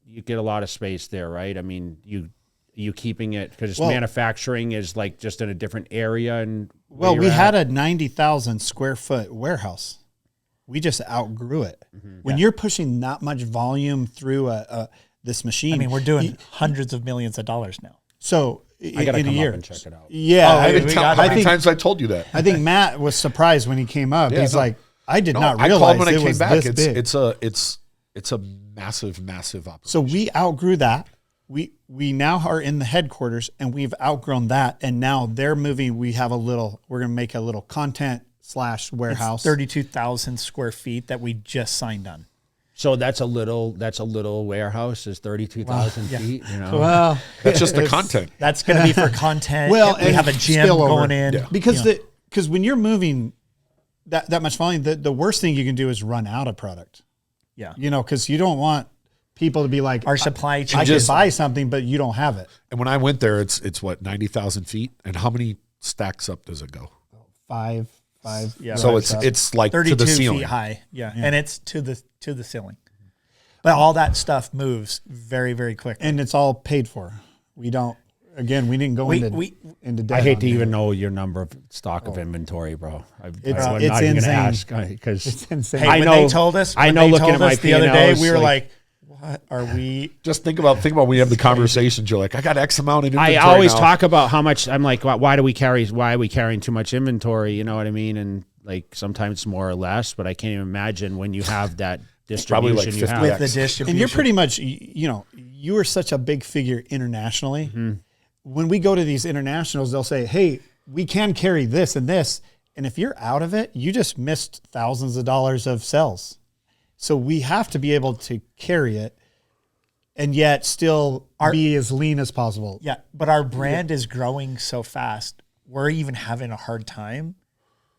you get a lot of space there, right? I mean, you keeping it because Well- manufacturing is like just in a different area and Well, we had a 90,000 square foot warehouse. We just outgrew it. When you're pushing that much volume through this machine, I mean, we're doing hundreds of millions of dollars now. so I gotta in a come year. up and check it out. Yeah, Oh, I didn't we tell got how it. many times I told you that. I think Matt was surprised when he came up. Yeah, He's no. like, I did not I realize called when I it came was back. this big. It's a massive operation. So we outgrew that. We now are in the headquarters and we've outgrown that. And now they're moving. We're going to make a little content / warehouse. It's 32,000 square feet that we just signed on. So that's a little warehouse is 32,000 feet. You know, Well, That's just the content. That's going to be for content. Well, we have a gym spillover. going in. Yeah. because when you're moving that much volume, the worst thing you can do is run out of product. Yeah. Because you don't want people to be like, Our supply chain. I just- can buy something, but you don't have it. And when I went there, it's what 90,000 feet, and how many stacks up does it go? Five. Yeah. So right up. it's like to 32 the ceiling. feet high. Yeah. And it's to the ceiling. But all that stuff moves very, very quick. And it's all paid for. We didn't go into debt. I hate on to it. even know your number of stock of inventory, bro. I'm It's not even going to insane. ask because It's insane. Hey, I when know- they told us, I when know they looking told at my us the other day, P&Ls, we were like- like, what are we? Just think about when we have the conversations. You're like, I got X amount in inventory. I always now. talk about how much I'm like, why are we carrying too much inventory? You know what I mean? And like sometimes it's more or less, but I can't even imagine when you have that probably distribution like you 50 have. With the distribution. And you're pretty much, you are such a big figure internationally. When we go to these internationals, they'll say, hey, we can carry this and this. And if you're out of it, you just missed thousands of dollars of sales. So we have to be able to carry it and yet still be as lean as possible. Yeah, but our brand is growing so fast. We're even having a hard time.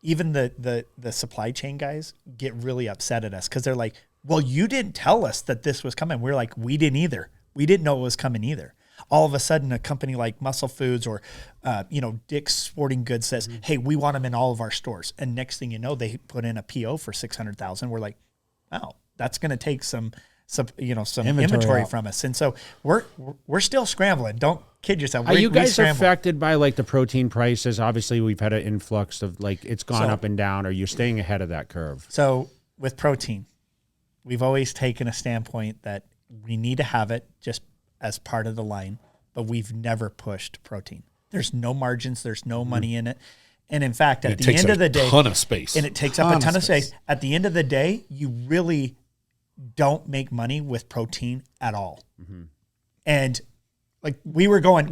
Even the supply chain guys get really upset at us because they're like, well, you didn't tell us that this was coming. We're like, we didn't either. We didn't know it was coming either. All of a sudden, a company like Muscle Foods or, Dick's Sporting Goods says, hey, we want them in all of our stores. And next thing you know, they put in a PO for $600,000. We're like, wow, that's going to take some inventory out. from us. And so we're still scrambling. Don't kid yourself. Are you guys scramble. affected by like the protein prices? Obviously, we've had an influx of like it's gone up and down. Are you staying ahead of that curve? So with protein, we've always taken a standpoint that we need to have it just as part of the line, but we've never pushed protein. There's no margins. There's no money in it. And in fact, at the end of the day, ton of space. and it takes up a ton of space. At the end of the day, you really don't make money with protein at all. And like we were going,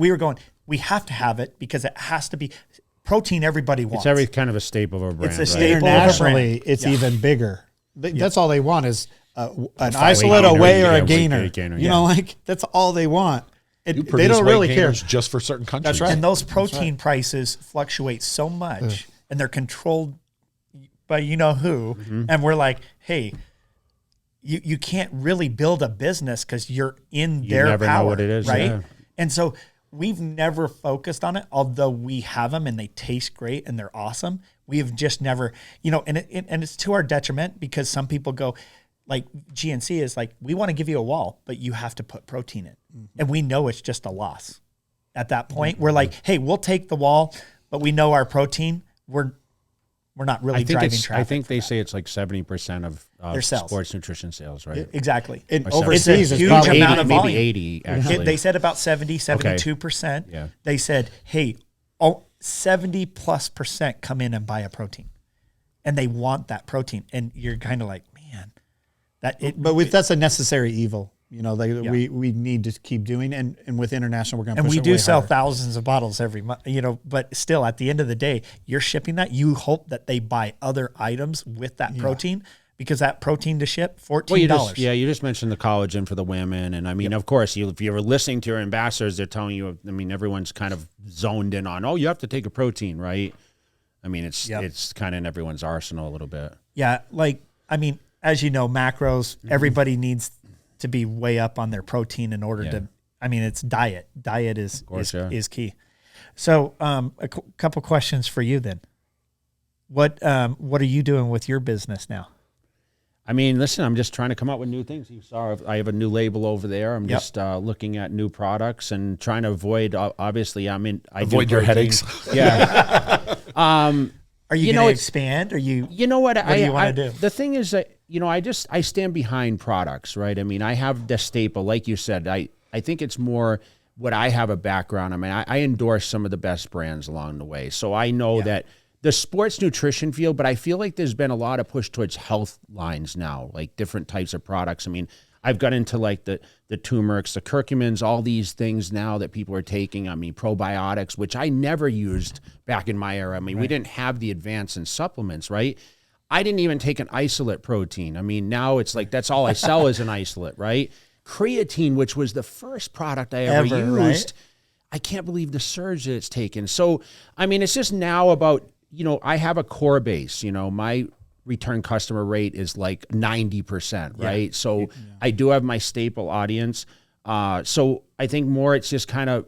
we have to have it because it has to be protein everybody wants. It's every kind of a staple of a brand. It's a right? staple. Internationally, brand. it's Yeah. even bigger. That's all they want is an weight isolate, a gainer, whey, you or get a a weight gainer. gainer, You know, like that's all they want. You They produce don't weight really care. gainers just for certain countries. That's right. And those protein prices fluctuate so much, and they're controlled by you know who. And we're like, hey, you can't really build a business because you're in their never know power, what it is, right? yeah. And so we've never focused on it, although we have them and they taste great and they're awesome. We've just never, and it's to our detriment because some people go, like GNC is like, we want to give you a wall, but you have to put protein in. And we know it's just a loss. At that point, we're like, hey, we'll take the wall, but we know our protein, we're not really driving traffic. I think they say it's like 70% of their sales. Sports nutrition sales, right? Exactly. And overseas, it's a huge amount of volume. Maybe 80, actually. They said about 70, 72%. Okay. Yeah. They said, hey, 70+% come in and buy a protein. And they want that protein. And you're kind of like, man. That's a necessary evil. We need to keep doing, and with international, we're going to push it way And we do sell harder. thousands of bottles every month, but still at the end of the day, you're shipping that. You hope that they buy other items with that protein because that protein to ship, $14. You just mentioned the collagen for the women. And I mean, of course, if you were listening to your ambassadors, they're telling you, I mean, everyone's kind of zoned in on, you have to take a protein, right? I mean, it's kind of in everyone's arsenal a little bit. Yeah. As you know, macros, everybody needs to be way up on their protein in order to, it's diet. Diet is key. So a couple questions for you then. What are you doing with your business now? I mean, listen, I'm just trying to come up with new things. You saw I have a new label over there. I'm just looking at new products and trying to avoid, obviously, avoid your headaches. Yeah. Are you going to expand? Or what do you want to do? The thing is that, I stand behind products, right? I mean, I have the staple, like you said, I think it's more what I have a background. I mean, I endorse some of the best brands along the way. So I know that the sports nutrition field, but I feel like there's been a lot of push towards health lines now, like different types of products. I mean, I've got into like the turmerics, the curcumins, all these things now that people are taking. I mean, probiotics, which I never used back in my era. I mean, we didn't have the advance in supplements, right? I didn't even take an isolate protein. I mean, now it's like that's all I sell is an isolate, right? Creatine, which was the first product I ever used. Right? I can't believe the surge that it's taken. So, I mean, it's just now about, I have a core base. My return customer rate is like 90%, right? So I do have my staple audience. So I think more it's just kind of,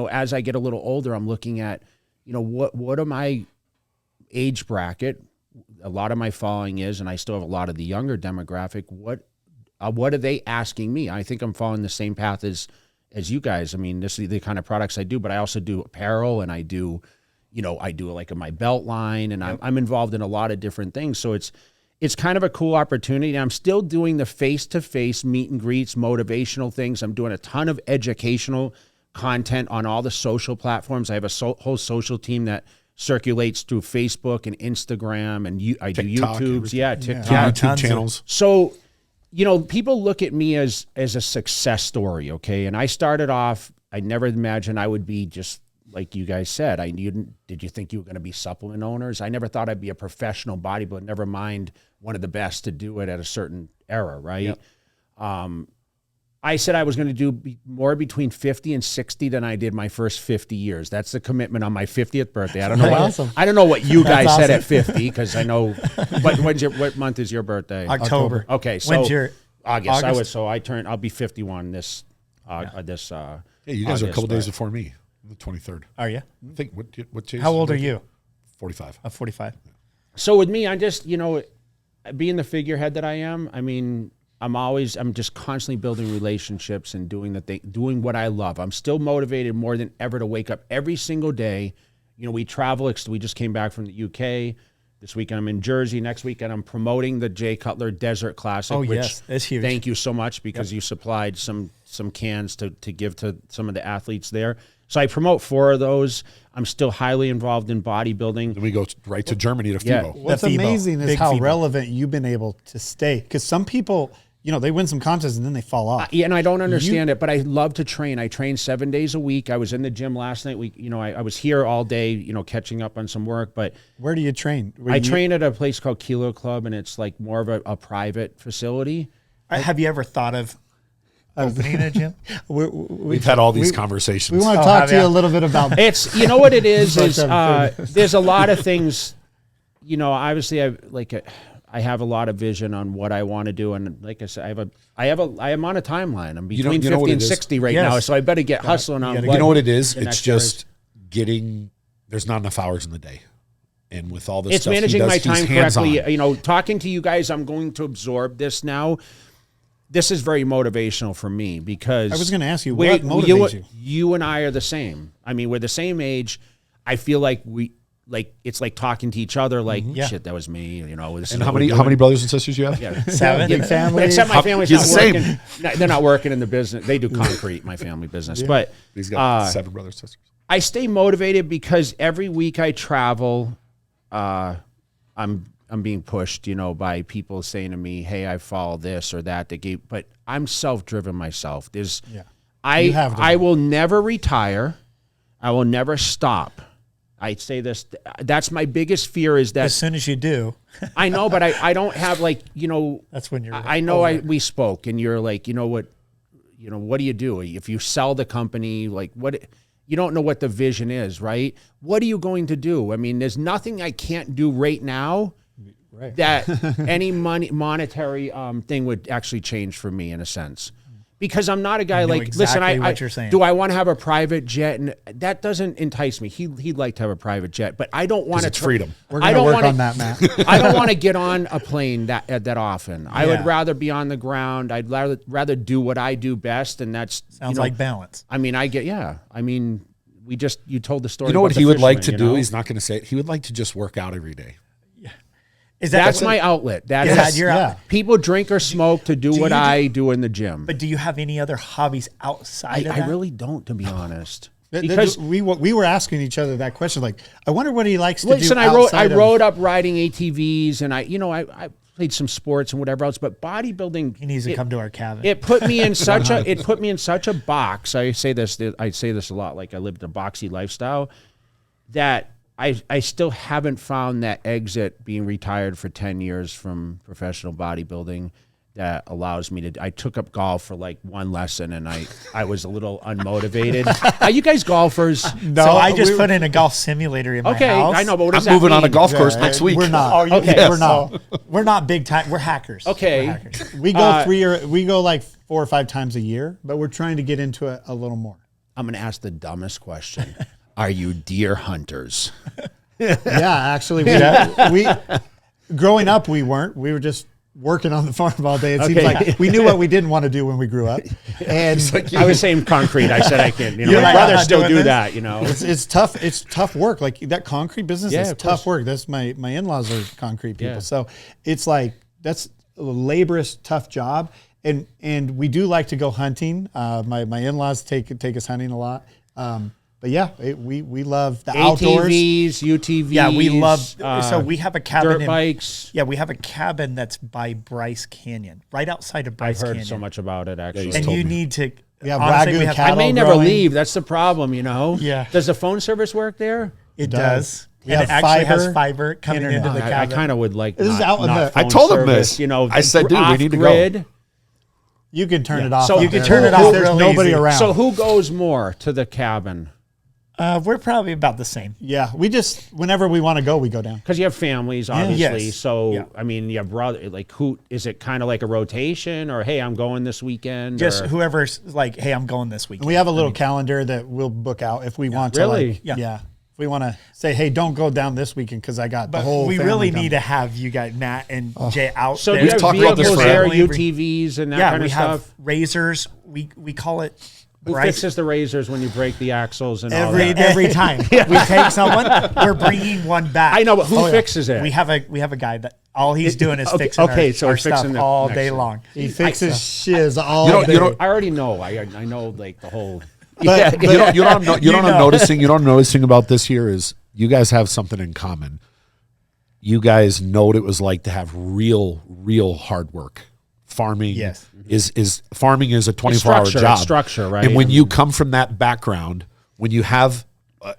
as I get a little older, I'm looking at, what am I age bracket? A lot of my following is, and I still have a lot of the younger demographic. What are they asking me? I think I'm following the same path as you guys. I mean, this is the kind of products I do, but I also do apparel and I do like my belt line and I'm involved in a lot of different things. So it's kind of a cool opportunity. I'm still doing the face-to-face meet and greets, motivational things. I'm doing a ton of educational content on all the social platforms. I have a whole social team that circulates through Facebook and Instagram and I do YouTubes. TikTok. YouTube channels. So, people look at me as a success story, okay? And I started off, I never imagined I would be just like you guys said. Did you think you were going to be supplement owners? I never thought I'd be a professional bodybuilder, never mind one of the best to do it at a certain era, right? Yep. I said I was going to do more between 50 and 60 than I did my first 50 years. That's the commitment on my 50th birthday. I don't know I don't know what you guys said at 50 because I know. What month is your birthday? October. Okay, so when's your August? I'll be 51 this. Yeah, you guys are a couple days before me. The 23rd. Are you? I think what Chase? How old are you? 45. 45. So with me, I just being the figurehead that I am. I mean, I'm just constantly building relationships and doing what I love. I'm still motivated more than ever to wake up every single day. We travel. We just came back from the UK. This weekend I'm in Jersey. Next weekend I'm promoting the J. Cutler Desert Classic. Oh, yes, that's huge. Thank you so much because you supplied some cans to give to some of the athletes there. So I promote 4 of those. I'm still highly involved in bodybuilding. Then we go right to Germany to FIBO. What's amazing is how relevant you've been able to stay. Because some people, they win some contests and then they fall off. And I don't understand it, but I love to train. I train 7 days a week. I was in the gym last night. I was here all day, catching up on some work. But where do you train? I train at a place called Cutler Club, and it's like more of a private facility. Have you ever thought of opening a gym? We've had all these conversations. We want to talk to you a little bit about it's. What it is there's a lot of things. Obviously, have a lot of vision on what I want to do, and like I said, I am on a timeline. I'm between 50 and 60 right now, so I better get hustling on. You know what it is? It's just getting. There's not enough hours in the day, and with all this, it's stuff managing my time correctly. Talking to you guys, I'm going to absorb this now. This is very motivational for me because I was going to ask you what motivates you. You and I are the same. I mean, we're the same age. I feel like it's like talking to each other. Like shit, that was me. And how many brothers and sisters you have? Yeah. 7 big family. Except my family's not same. working. They're not working in the business. They do concrete. My family business, but He's got 7 brothers and sisters. I stay motivated because every week I travel, I'm being pushed, by people saying to me, "Hey, I follow this or that." But I'm self-driven myself. I will never retire. I will never stop. I say this. That's my biggest fear is that as soon as you do, I know, but I don't have that's when you're. I know we spoke and you're like, what do you do if you sell the company? Like what? You don't know what the vision is, right? What are you going to do? I mean, there's nothing I can't do right now that any monetary thing would actually change for me in a sense. Because I'm not a guy what you're saying. Do I want to have a private jet? And that doesn't entice me. He'd like to have a private jet, but I don't want to. It's freedom. We're going to work on that, Matt. I don't want to get on a plane that often. I would rather be on the ground. I'd rather do what I do best, and that's sounds like balance. I mean, you told the story. You know what he would like to do? He's not going to say it. He would like to just work out every day. That's my outlet. People drink or smoke to do what I do in the gym. But do you have any other hobbies outside of that? I really don't, to be honest. Because we were asking each other that question. Like, I wonder what he likes to do. Listen, I rode up riding ATVs, and I played some sports and whatever else. But bodybuilding, he needs to come to our cabin. It put me in such a box. I say this a lot. Like I lived a boxy lifestyle that. I still haven't found that exit being retired for 10 years from professional bodybuilding that allows me to. I took up golf for like one lesson and I was a little unmotivated. Are you guys golfers? No, so I just put in a golf simulator in my house. I know, but what does I'm moving that mean? on a golf course next week. We're not. We're not. We're not big time. We're hackers. Okay. We're hackers. We go like 4 or 5 times a year, but we're trying to get into it a little more. I'm going to ask the dumbest question. Are you deer hunters? Yeah, actually, we growing up we weren't. We were just working on the farm all day. It seems like we knew what we didn't want to do when we grew up. And I was saying concrete. I said I can't. My brother still do that. It's tough. It's tough work. Like that concrete business is tough work. That's my in-laws are concrete people, so it's like that's a laborious, tough job. And we do like to go hunting. My in-laws take us hunting a lot. But yeah, we love the outdoors. ATVs, UTVs. Yeah, we love. So we have a cabin. Dirt bikes. Yeah, we have a cabin that's by Bryce Canyon, right outside of Bryce Canyon. I've heard so much about it, actually. And you need to. We have Wagyu cattle I may never leave. That's the problem, Yeah. Does the phone service work there? It does. We and have it actually fiber, has fiber coming into the cabin. I kind of would like. This is out in the. I told him this. I said, dude, we need to go. You can turn it off. So you can turn it off. There's nobody around. So who goes more to the cabin? We're probably about the same. Yeah, we just whenever we want to go, we go down. Because you have families, obviously. Yes. So I mean, you have brother. Like, who is it? Kind of like a rotation, or hey, I'm going this weekend. Just whoever's like, hey, I'm going this weekend. And we have a little calendar that we'll book out if we want to. Really? Like, yeah. If we want to say, hey, don't go down this weekend because I got the whole. We family really coming. need to have you guys, Matt and Jay, out. So there. do you have talked about this vehicles forever. there, UTVs and that kind of stuff? We have razors. We call it. Who fixes the razors when you break the axles and all that? Every time we take someone, we're bringing one back. I know, but who fixes it? We have a guy that all he's doing is fixing our stuff all day long. He fixes shiz all day. I already know. I know like the whole. But you know what I'm noticing about this here is you guys have something in common. You guys know what it was like to have real hard work. Farming is farming is a 24-hour job. Structure, right? And when you come from that background, when you have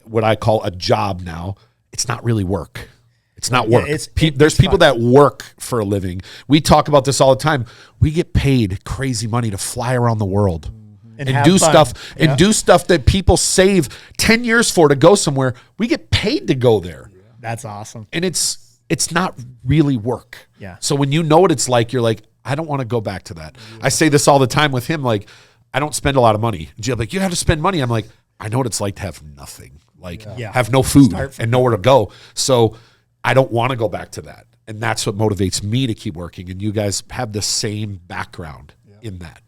what I call a job now, it's not really work. It's not work. There's people that work for a living. We talk about this all the time. We get paid crazy money to fly around the world and do fun. stuff and do stuff that people save 10 years for to go somewhere. We get paid to go there. That's awesome. And it's it's not really work. Yeah. So when you know what it's like, you're like, I don't want to go back to that. I say this all the time with him. Like, I don't spend a lot of money. Jill's like, you have to spend money. I'm like, I know what it's like to have nothing, like have no food and nowhere to go. So I don't want to go back to that. And that's what motivates me to keep working. And you guys have the same background in that.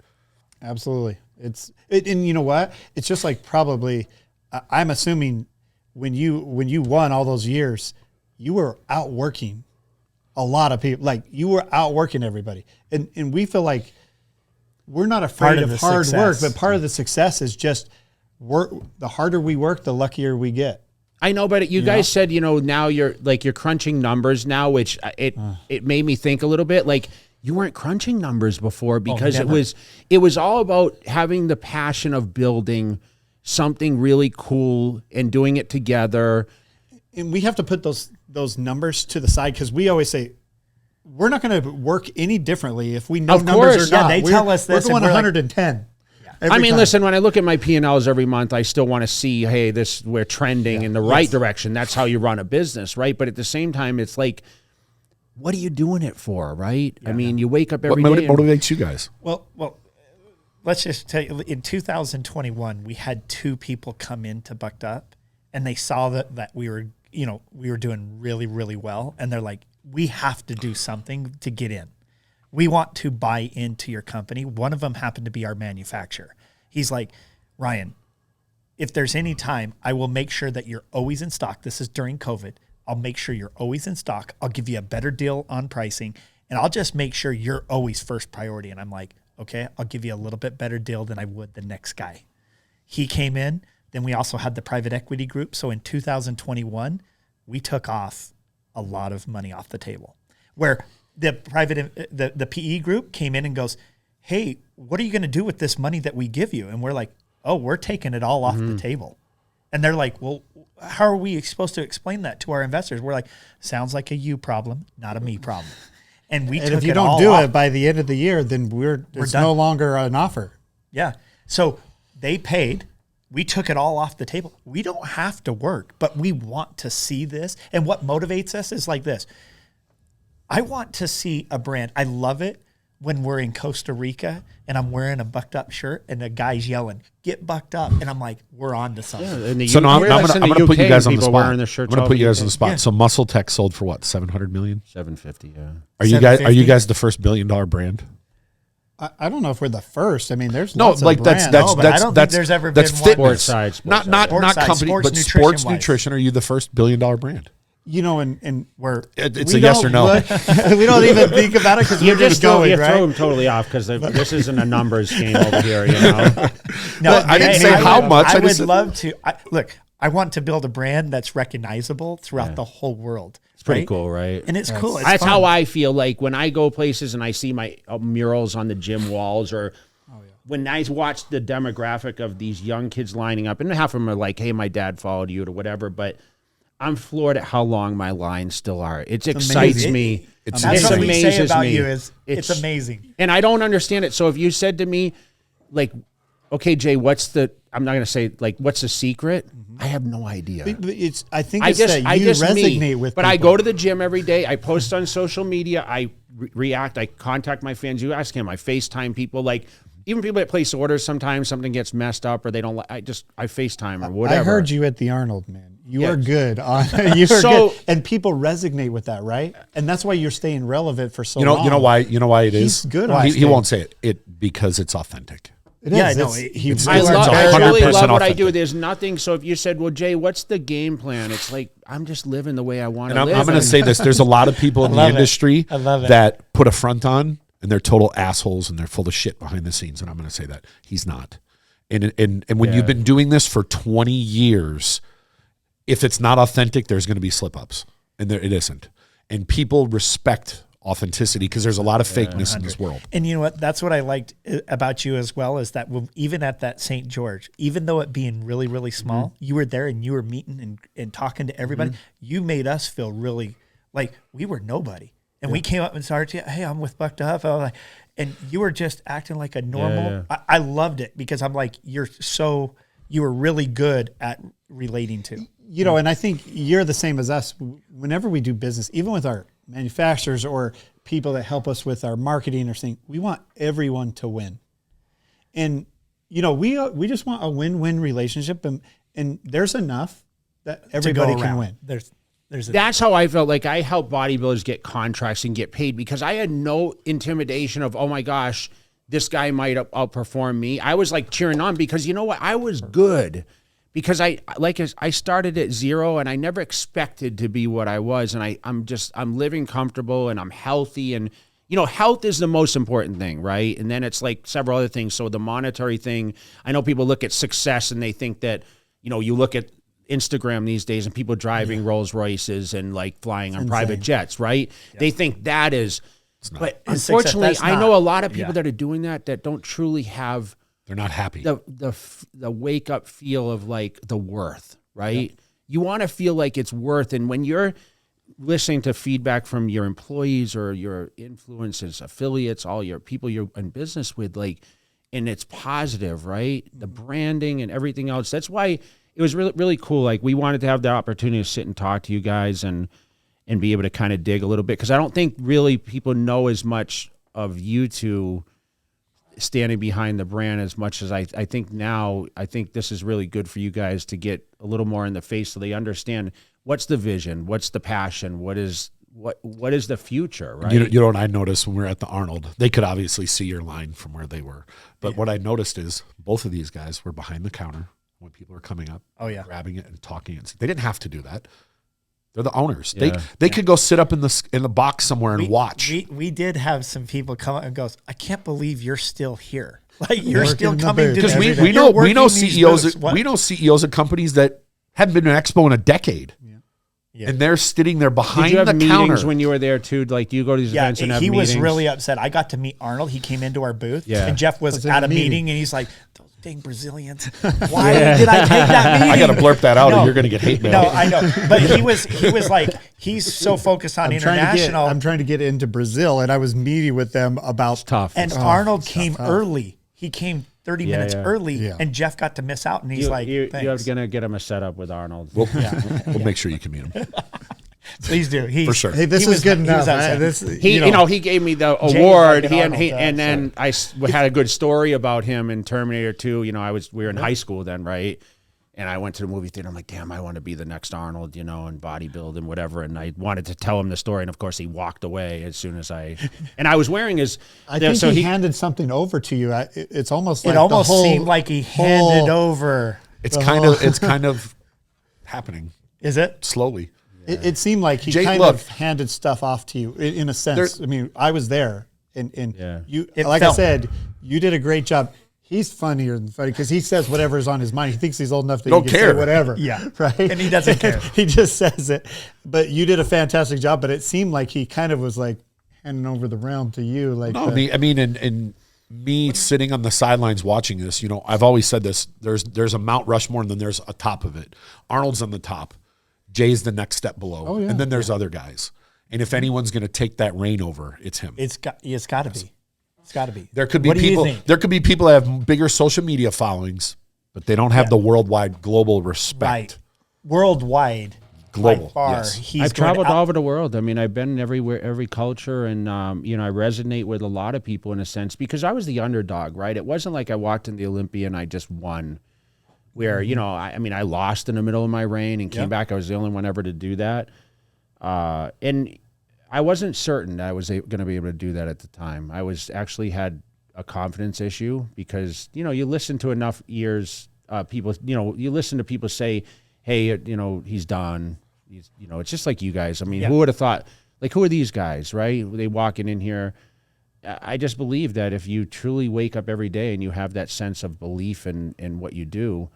Absolutely. And you know what? It's just like probably, I'm assuming when you won all those years, you were out working a lot of people. Like you were out working everybody. And we feel like we're not afraid of hard work, but part of the success is just work. The harder we work, the luckier we get. I know, but you guys said, now you're crunching numbers now, which it made me think a little bit. Like you weren't crunching numbers before because it was all about having the passion of building something really cool and doing it together. And we have to put those numbers to the side because we always say we're not going to work any differently if we know numbers or not. They tell us this. We're going 110. I mean, listen, when I look at my P&Ls every month, I still want to see, hey, we're trending in the right direction. That's how you run a business, right? But at the same time, it's like, what are you doing it for, right? I mean, you wake up every day. What motivates you guys? Well, let's just tell you, in 2021, we had 2 people come into Bucked Up, and they saw that we were doing really, really well, and they're like, we have to do something to get in. We want to buy into your company. One of them happened to be our manufacturer. He's like, Ryan, if there's any time, I will make sure that you're always in stock. This is during COVID. I'll make sure you're always in stock. I'll give you a better deal on pricing, and I'll just make sure you're always first priority. And I'm like, okay, I'll give you a little bit better deal than I would the next guy. He came in. Then we also had the private equity group. So in 2021, we took off a lot of money off the table where the PE group came in and goes, hey, what are you going to do with this money that we give you? And we're like, oh, we're taking it all off the table. And they're like, well, how are we supposed to explain that to our investors? We're like, sounds like a you problem, not a me problem. And if you don't do it by the end of the year, then it's done. no longer an offer. Yeah. So they paid. We took it all off the table. We don't have to work, but we want to see this. And what motivates us is like this. I want to see a brand. I love it when we're in Costa Rica and I'm wearing a Bucked Up shirt and the guy's yelling, get bucked up. And I'm like, we're on to something. Yeah, so now I'm going to put you guys on the spot. I'm going to put you guys on the spot. Yeah. So Muscle Tech sold for what? 700 million? 750, yeah. Are you guys the first $1 billion brand? I don't know if we're the first. I mean, there's no, lots like of that's brands. I don't think there's ever been one. Sports side. Not company, but sports nutrition. Are you the first $1 billion brand? And it's a yes or no. We don't even think about it because we're just going, you right? throw them totally off because this isn't a numbers game over here. No, I didn't say how much. I would love to. Look, I want to build a brand that's recognizable throughout the whole world. It's pretty cool, right? And it's cool. That's fun. How I feel like when I go places and I see my murals on the gym walls or when I watch the demographic of these young kids lining up, and half of them are like, hey, my dad followed you or whatever, but I'm floored at how long my lines still are. It excites me. That's what we say about you is it's amazing. And I don't understand it. So if you said to me, like, okay, Jay, I'm not going to say, like, what's the secret? I have no idea. I think it's that you resonate with people. But I go to the gym every day. I post on social media. I react. I contact my fans. You ask him. I FaceTime people. Like, even people that place orders, sometimes something gets messed up or they don't like. I FaceTime or whatever. I heard you at the Arnold, man. You are good. Good. And people resonate with that, right? And that's why you're staying relevant for so long. You know why it is? He's good. He won't say it because it's authentic. It is. I really love what I do. There's nothing. So if you said, well, Jay, what's the game plan? It's like, I'm just living the way I want to live. I'm going to say this. There's a lot of people in the industry that put a front on and they're total assholes and they're full of shit behind the scenes. And I'm going to say that he's not. And when you've been doing this for 20 years, if it's not authentic, there's going to be slip ups, and it isn't. And people respect authenticity because there's a lot of fakeness in this world. And you know what? That's what I liked about you as well, is that even at that St. George, even though it being really, really small, you were there and you were meeting and talking to everybody. You made us feel really like we were nobody. And we came up and started, hey, I'm with Bucked Up. I was like, and you were just acting like a normal. I loved it because I'm like, you were really good at relating to. And I think you're the same as us. When whenever we do business, even with our manufacturers or people that help us with our marketing or thing, we want everyone to win. And, you know, we just want a win-win relationship, and there's enough that everybody can win. That's how I felt. Like I helped bodybuilders get contracts and get paid because I had no intimidation of, oh my gosh, this guy might outperform me. I was like cheering on because you know what? I was good because I started at zero and I never expected to be what I was. And I'm living comfortable and I'm healthy, and you know, health is the most important thing, right? And then it's like several other things. So the monetary thing, I know people look at success and they think that, you know, you look at Instagram these days and people driving Rolls Royces and like flying on private jets, right? Yeah. They think that is, but unfortunately, I know a lot of people that are doing that don't truly have. They're not happy. The wake up feel of like the worth, right? Yep. You want to feel like it's worth, and when you're listening to feedback from your employees or your influencers, affiliates, all your people you're in business with, like, and it's positive, right? The branding and everything else. That's why it was really, really cool. Like we wanted to have the opportunity to sit and talk to you guys and be able to kind of dig a little bit. Cause I don't think really people know as much of you two standing behind the brand as much as I think now. I think this is really good for you guys to get a little more in the face so they understand what's the vision, what's the passion, what is the future, right? You know what I noticed when we were at the Arnold? They could obviously see your line from where they were. But what I noticed is both of these guys were behind the counter when people are coming up, grabbing it and talking. They didn't have to do that. They're the owners. Yeah. They could go sit up in the box somewhere and watch. We did have some people come up and goes, I can't believe you're still here. Like you're still coming to because we know CEOs. We know CEOs of companies that haven't been to an expo in a decade. Yeah. And they're sitting there behind Did you have the counter. When you were there too? Like, do you go to these events and have meetings? He was really upset. I got to meet Arnold. He came into our booth, and Jeff was at a meeting, and he's like, "Those dang Brazilians! Why did I take that meeting?" I got to blurp that out, or you're going to get hate mail. No, I know, but he was like, he's so focused on international. I'm trying to get into Brazil, and I was meeting with them about tough. And Arnold came early. He came 30 minutes early, and Jeff got to miss out, and he's like, "You're going to get him a setup with Arnold." We'll make sure you can meet him. Please do. For sure. Hey, this is good enough. He gave me the award. And then I had a good story about him in Terminator 2. You know, we were in high school then, right? And I went to the movie theater. I'm like, damn, I want to be the next Arnold, you know, and bodybuild and whatever. And I wanted to tell him the story. And of course, he walked away as soon as I was wearing his. I think he handed something over to you. It's almost like it almost seemed like he handed over. It's kind of happening. Is it slowly? It seemed like he of handed stuff off to you in a sense. I mean, I was there, and you, like I said, you did a great job. He's funnier than funny because he says whatever is on his mind. He thinks he's old enough that he can say whatever. Yeah, right. And he doesn't care. He just says it. But you did a fantastic job. But it seemed like he kind of was like handing over the realm to you. Like, no, I mean, and me sitting on the sidelines watching this. You know, I've always said this. There's a Mount Rushmore, and then there's a top of it. Arnold's on the top. Jay's the next step below, and then there's other guys. And if anyone's going to take that reign over, it's him. It's got to be. It's got to be. There could be people. There could be people that have bigger social media followings, but they don't have the worldwide, global respect. Right, worldwide, global. By far, yes. I've traveled all over the world. I mean, I've been everywhere, every culture, and you know, I resonate with a lot of people in a sense because I was the underdog, right? It wasn't like I walked in the Olympia and I just won. Where, you know, I mean, I lost in the middle of my reign and came back. I was the only one ever to do that. And I wasn't certain I was going to be able to do that at the time. I was actually had a confidence issue because, you know, you listen to enough ears, people, you know, you listen to people say, hey, you know, he's done. He's, you know, it's just like you guys. I mean, who would have thought, like, who are these guys, right? They walking in here. I just believe that if you truly wake up every day and you have that sense of belief in what you do,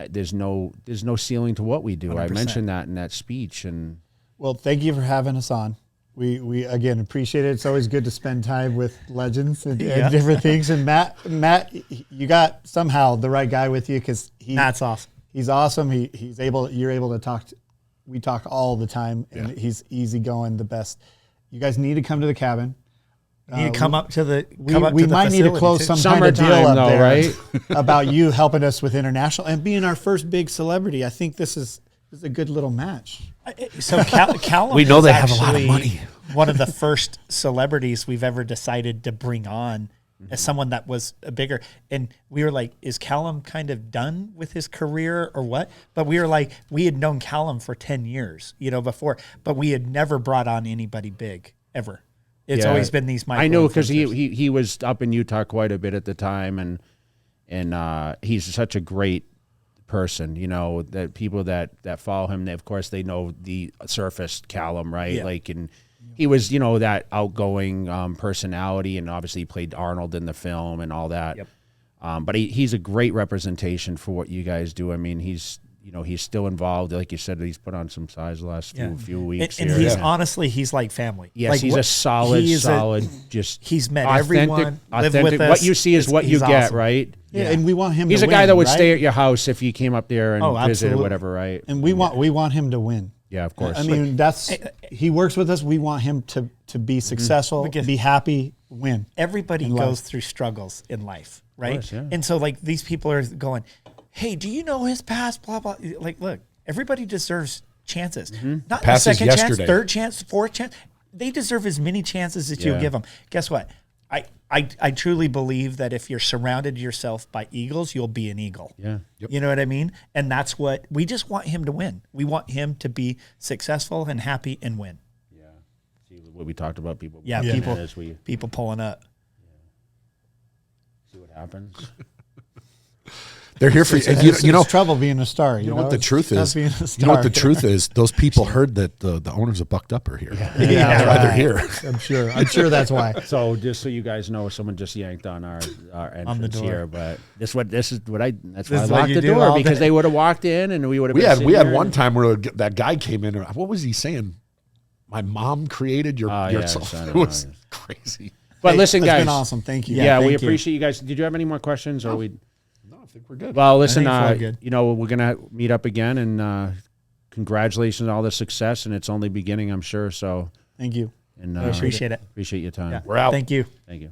there's no ceiling to what we do. 100%. I mentioned that in that speech. And well, thank you for having us on. We again appreciate it. It's always good to spend time with legends and different things. And Matt, you got somehow the right guy with you because Matt's awesome. He's awesome. You're able to talk. We talk all the time, and he's easygoing, the best. You guys need to come to the cabin. You need to come up to the. We might need to close some kind of deal up there, right? About you helping us with international and being our first big celebrity. I think this is was a good little match. So Callum, We know is they have a lot of actually money. One of the first celebrities we've ever decided to bring on as someone that was a bigger. And we were like, is Callum kind of done with his career or what? But we were like, we had known Callum for 10 years, before, but we had never brought on anybody big ever. It's always been these micro. I know because he was up in Utah quite a bit at the time, and he's such a great person. That people that follow him, of course, they know the surface Callum, right? Yeah. And he was that outgoing personality, and obviously he played Arnold in the film and all that. Yep. But he's a great representation for what you guys do. I mean, he's still involved. Like you said, he's put on some size the last few weeks. And he's honestly, he's like family. Yes, like he's a solid, he's met authentic, everyone, lived authentic. with us. What you see is what you get, awesome. right? Yeah, and we want him. He's to a guy win, that would right? stay at your house if you came up there and visited or absolutely. whatever, right? And we want him to win. Yeah, of course. I mean, he works with us. We want him to be successful, be happy, win. Everybody goes through struggles in life, right? Course, yeah. And so like these people are going, hey, do you know his past? Blah, blah. Like, look, everybody deserves chances. Not Past the is second chance, yesterday. third chance, fourth chance. They deserve as many chances as you give them. Guess what? I truly believe that if you're surrounded yourself by eagles, you'll be an eagle. Yeah. Yep. You know what I mean? And that's what we just want him to win. We want him to be successful and happy and win. Yeah. See what we talked about, people. Yeah, pulling people in as we people pulling up. see what happens. They're here for It's trouble being a star. You know what the truth It's is? tough being a You know what the star. truth is? Those people heard that the owners of Bucked Up are here. Yeah, That's why they're here. I'm sure that's why. So just so you guys know, someone just yanked on our entrance door. here, but that's why I This locked is what the you do door, all because day. they would have walked in and we would have. We had one time where that guy came in and what was he saying? My mom created your son. It was crazy. But Hey, listen, it's guys, been awesome. Thank you. Yeah, we thank you. appreciate you guys. Did you have any more questions, or we? No, I think we're good. Well, listen, I think it's all good. we're gonna meet up again, and congratulations on all the success, and it's only beginning, I'm sure. So, Thank you. and I appreciate it. Appreciate your time. Yeah. We're out. Thank you. Thank you.